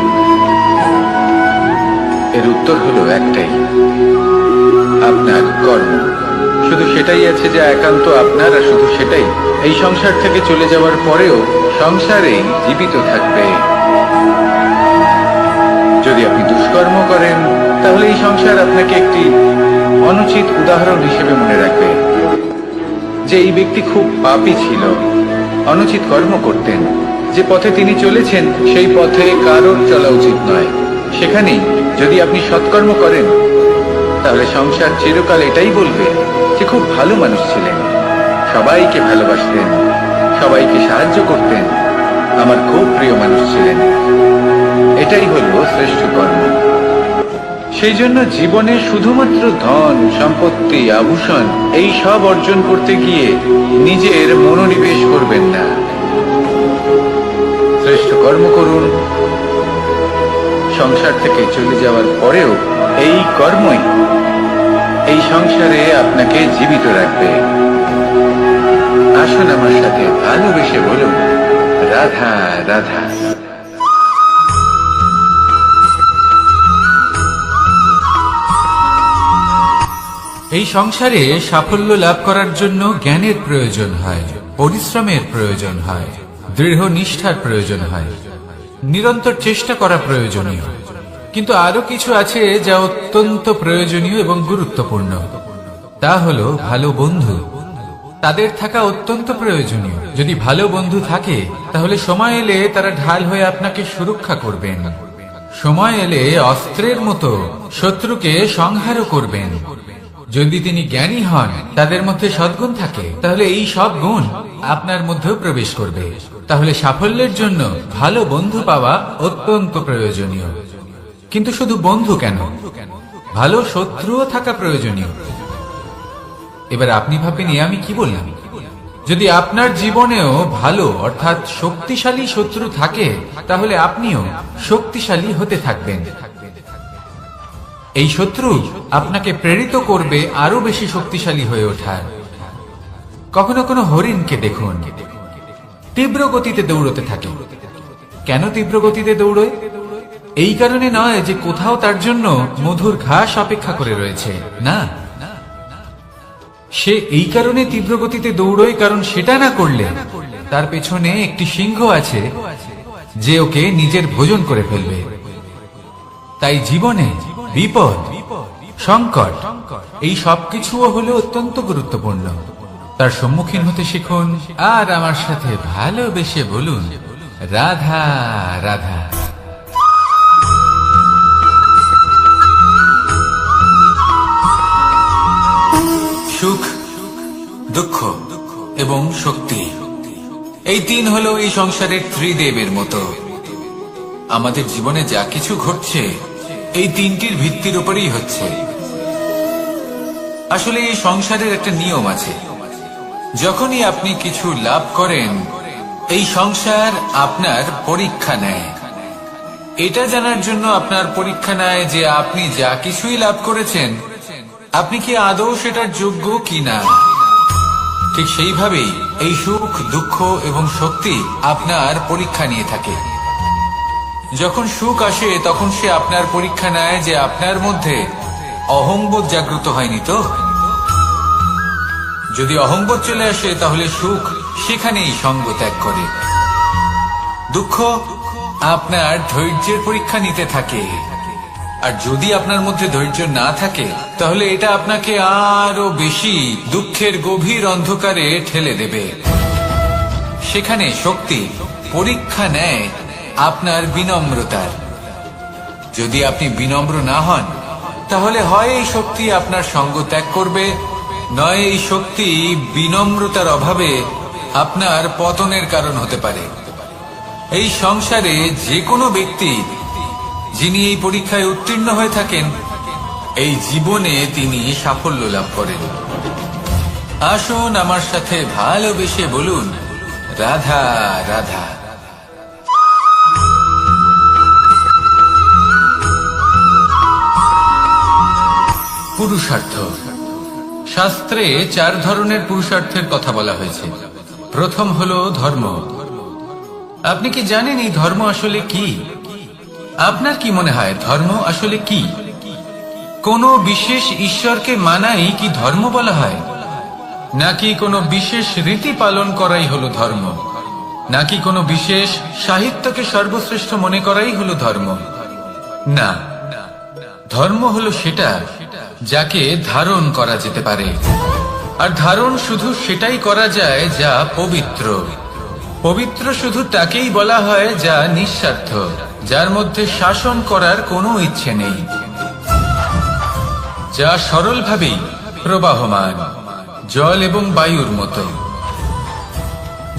এর উত্তর হলো একটাই, আপনার কর্ম। শুধু সেটাই আছে যা একান্ত আপনার, আর শুধু সেটাই এই সংসার থেকে চলে যাওয়ার পরেও সংসারেই জীবিত থাকবে। যদি আপনি দুষ্কর্ম করেন তাহলে এই সংসার আপনাকে একটি অনুচিত উদাহরণ হিসেবে মনে রাখবে যে এই ব্যক্তি খুব পাপী ছিল, অনুচিত কর্ম করতেন। যে পথে তিনি চলেছেন সেই পথে কারোর চলা উচিত নয়। সেখানেই যদি আপনি সৎকর্ম করেন তাহলে সংসার চিরকাল এটাই বলবে যে খুব ভালো মানুষ ছিলেন, সবাইকে ভালোবাসতেন, সবাইকে সাহায্য করতেন, আমার খুব প্রিয় মানুষ ছিলেন। এটাই হলো শ্রেষ্ঠ কর্ম। সেই জন্য জীবনে শুধুমাত্র ধন, সম্পত্তি, আভূষণ এই সব অর্জন করতে গিয়ে নিজের মনোনিবেশ করবেন না। শ্রেষ্ঠ কর্ম করুন, সংসার থেকে চলে যাওয়ার পরেও এই কর্মই এই সংসারে আপনাকে জীবিত রাখবে। আসুন আমার সাথে ভালোবেসে বলুন, রাধা রাধা। এই সংসারে সাফল্য লাভ করার জন্য জ্ঞানের প্রয়োজন হয়, পরিশ্রমের প্রয়োজন হয়, দৃঢ় নিষ্ঠার প্রয়োজন হয়, নিরন্তর চেষ্টা করা প্রয়োজনীয়। কিন্তু আরো কিছু আছে যা অত্যন্ত প্রয়োজনীয় এবং গুরুত্বপূর্ণ। তা হলো ভালো বন্ধু। তাদের থাকা অত্যন্ত প্রয়োজনীয়। যদি ভালো বন্ধু থাকে তাহলে সময় এলে তারা ঢাল হয়ে আপনাকে সুরক্ষা করবেন। সময় এলে অস্ত্রের মতো শত্রুকে সংহারও করবেন। যদি তিনি জ্ঞানী হন, তাদের মধ্যে সদ্গুণ থাকে, তাহলে এই সব গুণ আপনার মধ্যেও প্রবেশ করবে। তাহলে সাফল্যের জন্য ভালো বন্ধু পাওয়া অত্যন্ত প্রয়োজনীয়। কিন্তু শুধু বন্ধু কেন, ভালো শত্রুও থাকা প্রয়োজনীয়। এবার আপনি ভাবেন আমি কি বললাম? যদি আপনার জীবনেও ভালো অর্থাৎ শক্তিশালী শত্রু থাকে, তাহলে আপনিও শক্তিশালী হতে থাকবেন। এই শত্রু আপনাকে প্রেরিত করবে আরো বেশি শক্তিশালী হয়ে ওঠার। কখনো কোনো হরিণকে দেখুন, তীব্র গতিতে দৌড়তে থাকে। কেন তীব্র গতিতে দৌড়য়? এই কারণে নয় যে কোথাও তার জন্য মধুর ঘাস অপেক্ষা করে রয়েছে, না। সে এই কারণে তীব্র গতিতে দৌড়য় কারণ সেটা না করলে তার পেছনে একটি সিংহ আছে যে ওকে নিজের ভোজন করে ফেলবে। তাই জীবনে বিপদ, সংকট, এই সবকিছুও হলো অত্যন্ত গুরুত্বপূর্ণ। তার সম্মুখীন হতে শিখুন আর আমার সাথে ভালোবেসে বলুন, রাধা রাধা। সুখ, দুঃখ এবং শক্তি, এই তিন হলো এই সংসারের ত্রিদেবের মতো। আমাদের জীবনে যা কিছু ঘটছে এই তিনটির ভিত্তির উপরেই হচ্ছে। আসলে এই সংসারের একটা নিয়ম আছে। যখনই আপনি কিছু লাভ করেন, এই সংসার আপনার পরীক্ষা নেয়। এটা জানার জন্য আপনার পরীক্ষা নেয় যে আপনি যা কিছুই লাভ করেছেন, আপনি কি আদৌ সেটার যোগ্য কিনা। ঠিক সেইভাবেই এই সুখ, দুঃখ এবং শক্তি আপনার পরীক্ষা নিয়ে থাকে। যখন সুখ আসে তখন সে আপনার পরীক্ষা নেয় যে আপনার মধ্যে অহংবোধ জাগ্রত হয়নি তো। যদি অহংবোধ চলে আসে তাহলে সুখ সেখানেই সঙ্গ ত্যাগ করে। দুঃখ আপনার ধৈর্যের পরীক্ষা নিতে থাকে, আর যদি আপনার মধ্যে ধৈর্য না থাকে তাহলে এটা আপনাকে আরো বেশি দুঃখের গভীর অন্ধকারে ঠেলে দেবে। সেখানে শক্তি পরীক্ষা নেয় আপনার বিনম্রতার। যদি আপনি বিনম্র না হন তাহলে হয় এই শক্তি আপনার সঙ্গ ত্যাগ করবে, নয় এই শক্তি বিনম্রতার অভাবে আপনার পতনের কারণ হতে পারে। এই সংসারে যে কোনো ব্যক্তি যিনি এই পরীক্ষায় উত্তীর্ণ হয়ে থাকেন, এই জীবনে তিনি সাফল্য লাভ করেন। আসুন আমার সাথে ভালোবেসে বলুন, রাধা রাধা। পুরুষার্থ। শাস্ত্রে 4 ধরনের পুরুষার্থের কথা বলা হয়েছে। প্রথম হলো ধর্ম। আপনি কি জানেন এই ধর্ম আসলে কি? আপনার কি মনে হয় ধর্ম আসলে কি? কোনো বিশেষ ঈশ্বরকে মানাই কি ধর্ম বলা হয়? নাকি কোনো বিশেষ রীতি পালন করাই হলো ধর্ম? নাকি কোনো বিশেষ সাহিত্যকে সর্বশ্রেষ্ঠ মনে করাই হলো ধর্ম? না, ধর্ম হলো সেটা যাকে ধারণ করা যেতে পারে। আর ধারণ শুধু সেটাই করা যায় যা পবিত্র। পবিত্র শুধু তাকেই বলা হয় যা নিঃস্বার্থ, যার মধ্যে শাসন করার কোনো ইচ্ছে নেই, যা সরলভাবেই প্রবাহমান, জল এবং বায়ুর মতো।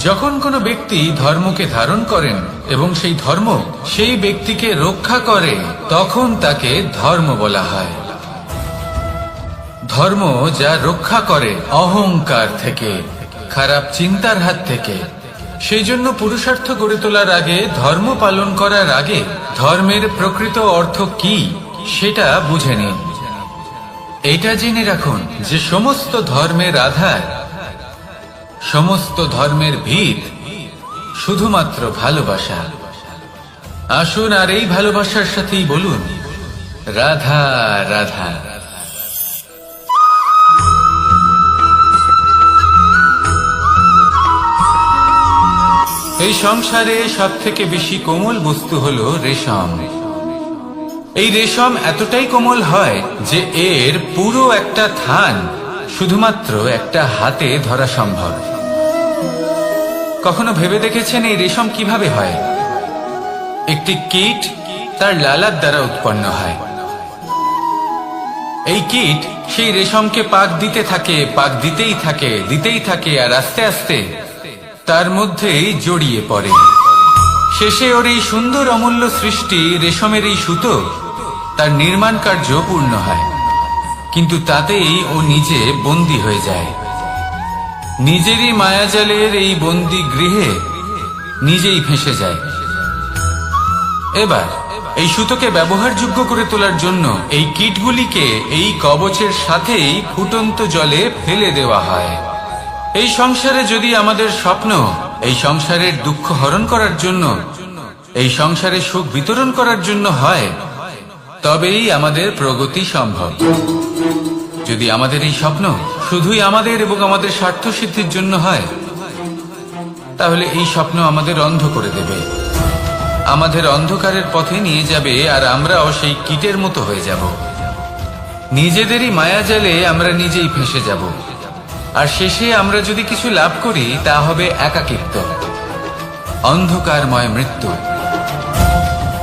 যখন কোনো ব্যক্তি ধর্মকে ধারণ করেন এবং সেই ধর্ম সেই ব্যক্তিকে রক্ষা করে, তখন তাকে ধর্ম বলা হয়। ধর্ম যা রক্ষা করে অহংকার থেকে, খারাপ চিন্তার হাত থেকে। সেই জন্য পুরুষার্থ গড়ে তোলার আগে, ধর্ম পালন করার আগে ধর্মের প্রকৃত অর্থ কি সেটা বুঝে নিন। এটা জেনে রাখুন যে সমস্ত ধর্মের আধার, সমস্ত ধর্মের ভিত শুধুমাত্র ভালোবাসা। আসুন আর এই ভালোবাসার সাথেই বলুন রাধা রাধা। এই সংসারে সব থেকে বেশি কোমল বস্তু হলো রেশম। এই রেশম এতটাই কোমল হয় যে এর পুরো একটা থান শুধুমাত্র একটা হাতে ধরা সম্ভব। কখনো ভেবে দেখেছেন এই রেশম কিভাবে হয়? একটি কীট তার লালার দ্বারা উৎপন্ন হয়। এই কীট সেই রেশমকে পাক দিতে থাকে, পাক দিতেই থাকে আর আস্তে আস্তে তার মধ্যেই জড়িয়ে পড়ে। শেষে ওর এই সুন্দর অমূল্য সৃষ্টি রেশমের এই সুতো তার নির্মাণ কার্য পূর্ণ হয়, কিন্তু তাতেই ও নিজে বন্দী হয়ে যায়। নিজেরই মায়াজালের এই বন্দী গৃহে নিজেই ফেঁসে যায়। এবার এই সুতোকে ব্যবহারযোগ্য করে তোলার জন্য এই কীটগুলিকে এই কবচের সাথেই ফুটন্ত জলে ফেলে দেওয়া হয়। এই সংসারে যদি আমাদের স্বপ্ন এই সংসারের দুঃখ হরণ করার জন্য, এই সংসারে সুখ বিতরণ করার জন্য হয়, তবেই আমাদের প্রগতি সম্ভব। যদি আমাদের এই স্বপ্ন শুধুই আমাদের এবং আমাদের স্বার্থ সিদ্ধির জন্য হয়, তাহলে এই স্বপ্ন আমাদের অন্ধ করে দেবে, আমাদের অন্ধকারের পথে নিয়ে যাবে, আর আমরাও সেই কীটের মতো হয়ে যাব। নিজেদেরই মায়াজালে আমরা নিজেই ফেঁসে যাব, আর শেষে আমরা যদি কিছু লাভ করি তা হবে একাকিত্ব, অন্ধকারময় মৃত্যু।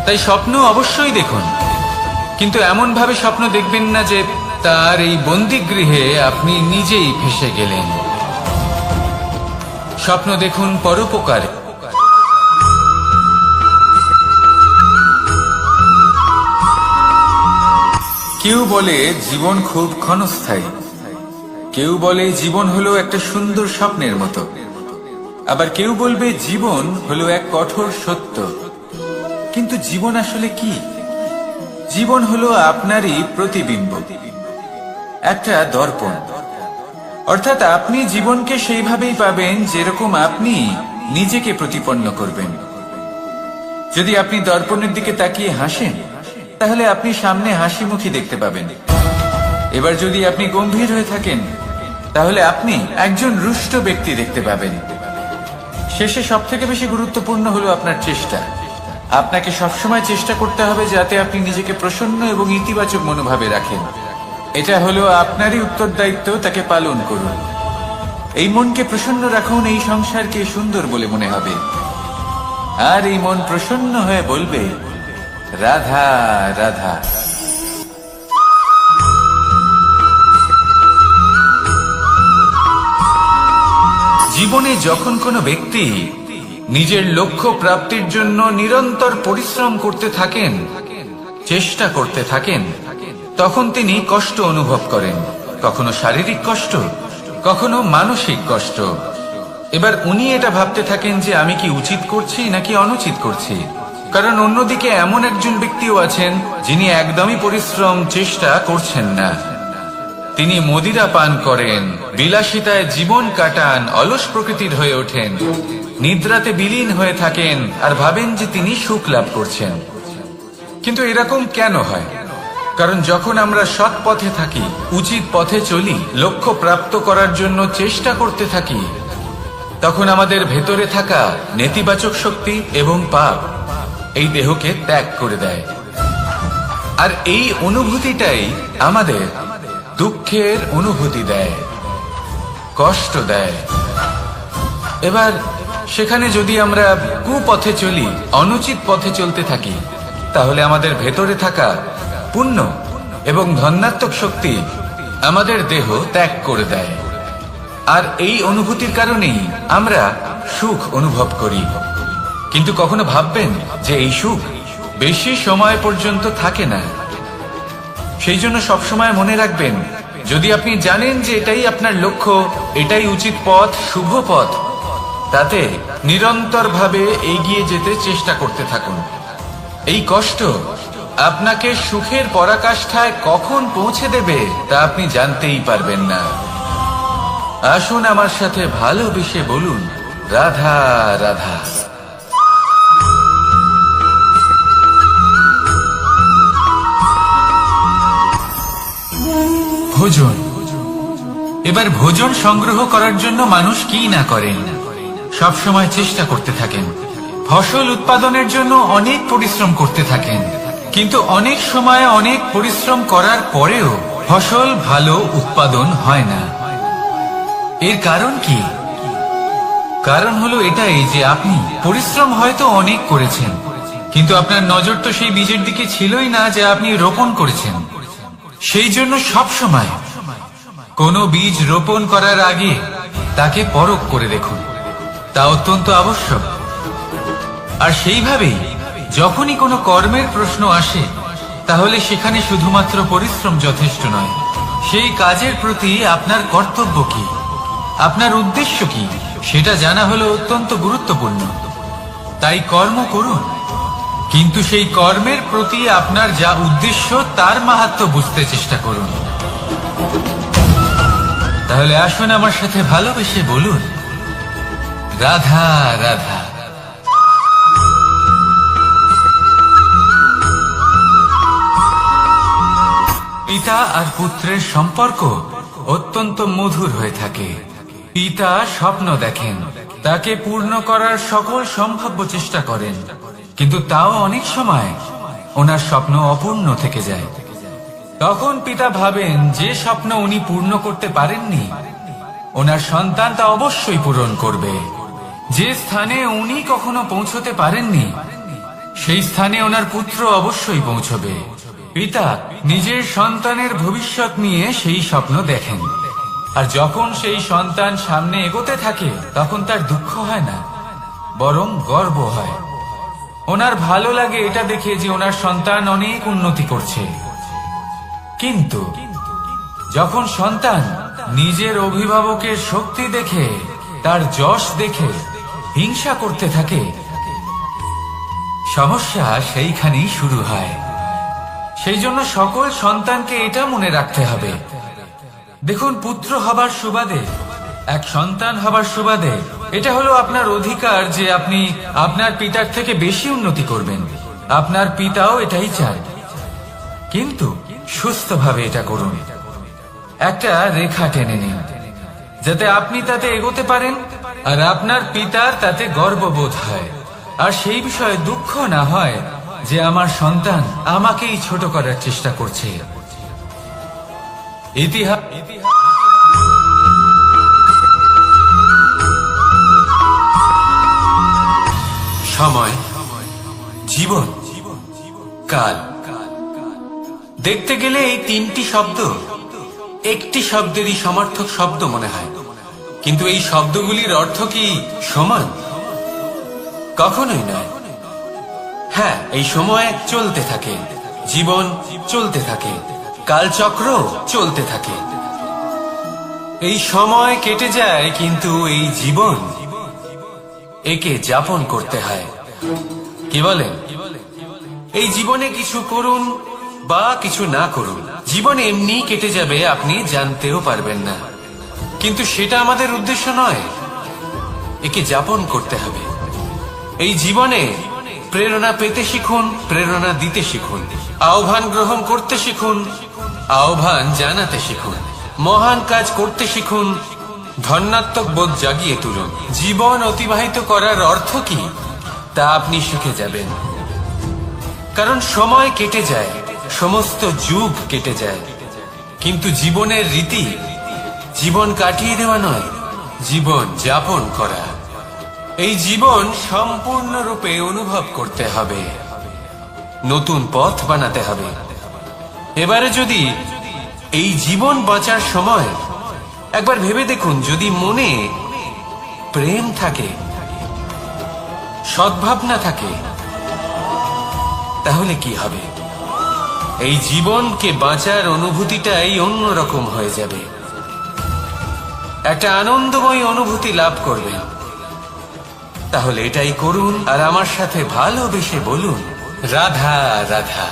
তাই স্বপ্ন অবশ্যই দেখুন, কিন্তু এমন ভাবে স্বপ্ন দেখবেন না যে তার এই বন্দিগৃহে আপনি নিজেই ফেঁসে গেলেন। স্বপ্ন দেখুন পরোপকার। কেউ বলে জীবন খুব ক্ষণস্থায়ী, কেউ বলে জীবন হলো একটা সুন্দর স্বপ্নের মতো, আবার কেউ বলবে জীবন হলো এক কঠোর সত্য। কিন্তু জীবন আসলে কি? জীবন হলো আপনারই প্রতিবিম্ব, একটা দর্পণ। অর্থাৎ আপনি জীবনকে সেইভাবেই পাবেন যেরকম আপনি নিজেকে প্রতিপন্ন করবেন। যদি আপনি দর্পণের দিকে তাকিয়ে হাসেন, তাহলে আপনি সামনে হাসি মুখী দেখতে পাবেন। এবার যদি আপনি গম্ভীর হয়ে থাকেন, তাহলে আপনি একজন রুষ্ট ব্যক্তি দেখতে পাবেন। শেষে সব থেকে বেশি গুরুত্বপূর্ণ হলো আপনার চেষ্টা। আপনাকে সবসময় চেষ্টা করতে হবে যাতে আপনি নিজেকে প্রসন্ন এবং ইতিবাচক মনোভাবে রাখেন। এটা হলো আপনারই উত্তরদায়িত্ব, তাকে পালন করুন। এই মনকে প্রসন্ন রাখুন, এই সংসারকে সুন্দর বলে মনে হবে, আর এই মন প্রসন্ন হয়ে বলবে রাধা রাধা। জীবনে যখন কোনো ব্যক্তি নিজের লক্ষ্য প্রাপ্তির জন্য নিরন্তর পরিশ্রম করতে থাকেন, চেষ্টা করতে থাকেন, তখন তিনি কষ্ট অনুভব করেন, কখনো শারীরিক কষ্ট, কখনো মানসিক কষ্ট। এবার উনি এটা ভাবতে থাকেন যে আমি কি উচিত করছি নাকি অনুচিত করছি। কারণ অন্যদিকে এমন একজন ব্যক্তিও আছেন যিনি একদমই পরিশ্রম চেষ্টা করছেন না। তিনি মদিরা পান করেন, বিলাসিতায় জীবন কাটান, অলস প্রকৃতির হয়ে ওঠেন, নিদ্রাতে বিলীন হয়ে থাকেন আর ভাবেন যে তিনি সুখ লাভ করছেন। কিন্তু এরকম কেন হয়? কারণ যখন আমরা সৎ পথে থাকি, উচিত পথে চলি, লক্ষ্য প্রাপ্ত করার জন্য চেষ্টা করতে থাকি, তখন আমাদের ভেতরে থাকা নেতিবাচক শক্তি এবং পাপ এই দেহকে ত্যাগ করে দেয়। আর এই অনুভূতিটাই আমাদের দুঃখের অনুভূতি দেয়, কষ্ট দেয়। এবার সেখানে যদি আমরা কুপথে চলি, অনুচিত পথে চলতে থাকি, তাহলে আমাদের ভেতরে থাকা পুণ্য এবং ধনাত্মক শক্তি আমাদের দেহ ত্যাগ করে দেয়। আর এই অনুভূতির কারণেই আমরা সুখ অনুভব করি। কিন্তু কখনো ভাববেন যে এই সুখ বেশি সময় পর্যন্ত থাকে না। সেই জন্য সবসময় মনে রাখবেন, যদি আপনি জানেন যে এটাই আপনার লক্ষ্য, এটাই উচিত পথ, শুভ পথ, তাতে নিরন্তরভাবে এগিয়ে যেতে চেষ্টা করতে থাকুন। এই কষ্ট আপনাকে সুখের পরাকাষ্ঠায় কখন পৌঁছে দেবে তা আপনি জানতেই পারবেন না। আসুন আমার সাথে ভালোবেসে বলুন, রাধা রাধা। ভোজন। এবার ভোজন সংগ্রহ করার জন্য মানুষ কি না করেন, সব সময় চেষ্টা করতে থাকেন। ফসল উৎপাদনের জন্য অনেক পরিশ্রম করতে থাকেন, কিন্তু অনেক সময় অনেক পরিশ্রম করার পরেও ফসল ভালো উৎপাদন হয় না। এর কারণ কি? কারণ হলো এটাই যে আপনি পরিশ্রম হয়তো অনেক করেছেন, কিন্তু আপনার নজর তো সেই বীজের দিকে ছিলই না যে আপনি রোপণ করেছেন। সেই জন্য সব সময় কোনো বীজ রোপণ করার আগে তাকে পরখ করে দেখুন, তা অত্যন্ত আবশ্যক। আর সেইভাবেই যখনই কোনো কর্মের প্রশ্ন আসে, তাহলে সেখানে শুধুমাত্র পরিশ্রম যথেষ্ট নয়, সেই কাজের প্রতি আপনার কর্তব্য কি, আপনার উদ্দেশ্য কি, সেটা জানা হলো অত্যন্ত গুরুত্বপূর্ণ। তাই কর্ম করুন, কিন্তু সেই কর্মের প্রতি আপনার যা উদ্দেশ্য তার মাহাত্ম্য বুঝতে চেষ্টা করুন। তাহলে আসুন আমার সাথে ভালোবেসে বলুন, রাধা রাধা। পিতা আর পুত্রের সম্পর্ক অত্যন্ত মধুর হয়ে থাকে। পিতা স্বপ্ন দেখেন, তাকে পূর্ণ করার সকল সম্ভাব্য চেষ্টা করেন, কিন্তু তাও অনেক সময় ওনার স্বপ্ন অপূর্ণ থেকে যায়। তখন পিতা ভাবেন যে স্বপ্ন উনি পূর্ণ করতে পারেননি, ওনার সন্তান তা অবশ্যই পূরণ করবে। যে স্থানে উনি কখনো পৌঁছতে পারেননি, সেই স্থানে ওনার পুত্র অবশ্যই পৌঁছবে। পিতা নিজের সন্তানের ভবিষ্যৎ নিয়ে সেই স্বপ্ন দেখেন, আর যখন সেই সন্তান সামনে এগোতে থাকে তখন তার দুঃখ হয় না, বরং গর্ব হয়। ওনার ভালো লাগে এটা দেখে যে ওনার সন্তান অনেক উন্নতি করছে। কিন্তু যখন সন্তান নিজের অভিভাবকের শক্তি দেখে, তার যশ দেখে হিংসা করতে থাকে, সমস্যা সেইখানেই শুরু হয়। সেই জন্য সকল সন্তানকে এটা মনে রাখতে হবে, দেখুন, পুত্র হবার সুবাদে, এক সন্তান হবার সুবাদে এটা হলো আপনার অধিকার যে আপনি আপনার পিতার থেকে বেশি উন্নতি করবেন। আপনার পিতাও এটাই চান, কিন্তু সুস্থভাবে এটা করুন। একটা রেখা টেনে নিন, যাতে আপনি তাতে এগোতে পারেন আর আপনার পিতার তাতে গর্ববোধ হয়, আর সেই বিষয়ে দুঃখ না হয় যে আমার সন্তান আমাকেই ছোট করার চেষ্টা করছে। ইতিহাস সময়, জীবন, কাল। দেখতে গেলে এই তিনটি শব্দ একটি শব্দেরই সমার্থক শব্দ মনে হয়, কিন্তু এই শব্দগুলির অর্থ কি সমান? কখনোই নয়। হ্যাঁ, এই সময় চলতে থাকে, জীবন চলতে থাকে, কালচক্র চলতে থাকে। এই সময় কেটে যায়, কিন্তু এই জীবন একে যাপন করতে হয়। কি বলেন? এই জীবনে কিছু করুন বা কিছু না করুন, জীবন এমনি কেটে যাবে, আপনি জানতেও পারবেন না। কিন্তু সেটা আমাদের উদ্দেশ্য নয়, একে যাপন করতে হবে। এই জীবনে প্রেরণা পেতে শিখুন, প্রেরণা দিতে শিখুন, আহ্বান গ্রহণ করতে শিখুন, আহ্বান জানাতে শিখুন, মহান কাজ করতে শিখুন, ধন্যাত্মক বোধ জাগিয়ে তুলুন। জীবন অতিবাহিত করার অর্থ কি তা আপনি শিখে যাবেন, কারণ সময় কেটে যায়, সমস্ত যুগ কেটে যায়, কিন্তু জীবনের রীতি জীবন কাটিয়ে দেওয়া নয়, জীবন যাপন করা। এই জীবন সম্পূর্ণরূপে অনুভব করতে হবে, নতুন পথ বানাতে হবে। এবারে যদি এই জীবন বাঁচার সময় একবার ভেবে দেখুন, যদি মনে প্রেম থাকে, সদ্ভাবনা থাকে, তাহলে কি হবে? এই জীবনকে বাঁচার অনুভূতিটাই অন্যরকম হয়ে যাবে, একটা আনন্দময় অনুভূতি লাভ করবেন। তাহলে এটাই করুন আর আমার সাথে ভালোবেসে বলুন, রাধা রাধা।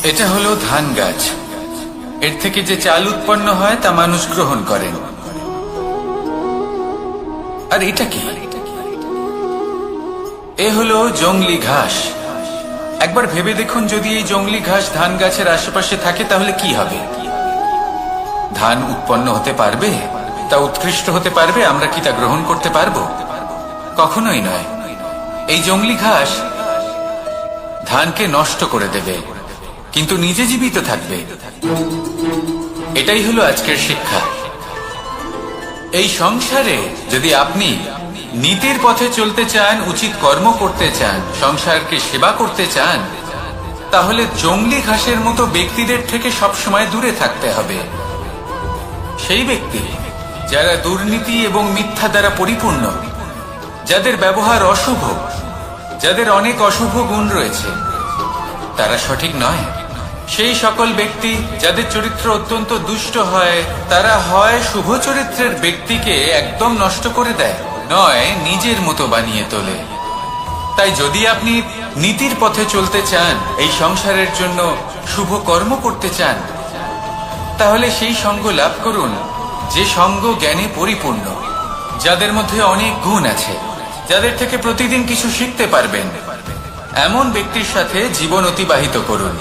এটা হলো ধান গাছ। এর থেকে যে চাল উৎপন্ন হয় তা মানুষ গ্রহণ করেন। আর এটা কি? এ হলো জংলি ঘাস। একবার ভেবে দেখুন, যদি এই জংলি ঘাস ধান গাছের আশেপাশে থাকে তাহলে কি হবে? ধান উৎপন্ন হতে পারবে? তা উৎকৃষ্ট হতে পারবে? আমরা কি তা গ্রহণ করতে পারবো? কখনোই নয়। এই জংলি ঘাস ধানকে নষ্ট করে দেবে, কিন্তু নিজে জীবিত থাকবে। এটাই হলো আজকের শিক্ষা। এই সংসারে যদি আপনি নীতির পথে চলতে চান, উচিত কর্ম করতে চান, সংসারকে সেবা করতে চান, তাহলে জংলি ঘাসের মতো ব্যক্তিদের থেকে সবসময় দূরে থাকতে হবে। সেই ব্যক্তি যারা দুর্নীতি এবং মিথ্যা দ্বারা পরিপূর্ণ, যাদের ব্যবহার অশুভ, যাদের অনেক অশুভ গুণ রয়েছে, তারা সঠিক নয়। সেই সকল ব্যক্তি যাদের চরিত্র অত্যন্ত দুষ্ট হয়, তারা হয় শুভ চরিত্রের ব্যক্তিকে একদম নষ্ট করে দেয়, নয় নিজের মতো বানিয়ে তোলে। তাই যদি আপনি নীতির পথে চলতে চান, এই সংসারের জন্য শুভ কর্ম করতে চান, তাহলে সেই সঙ্গ লাভ করুন যে সঙ্গ জ্ঞানে পরিপূর্ণ, যাদের মধ্যে অনেক গুণ আছে, যাদের থেকে প্রতিদিন কিছু শিখতে পারবেন। এমন ব্যক্তির সাথে জীবন অতিবাহিত করুন।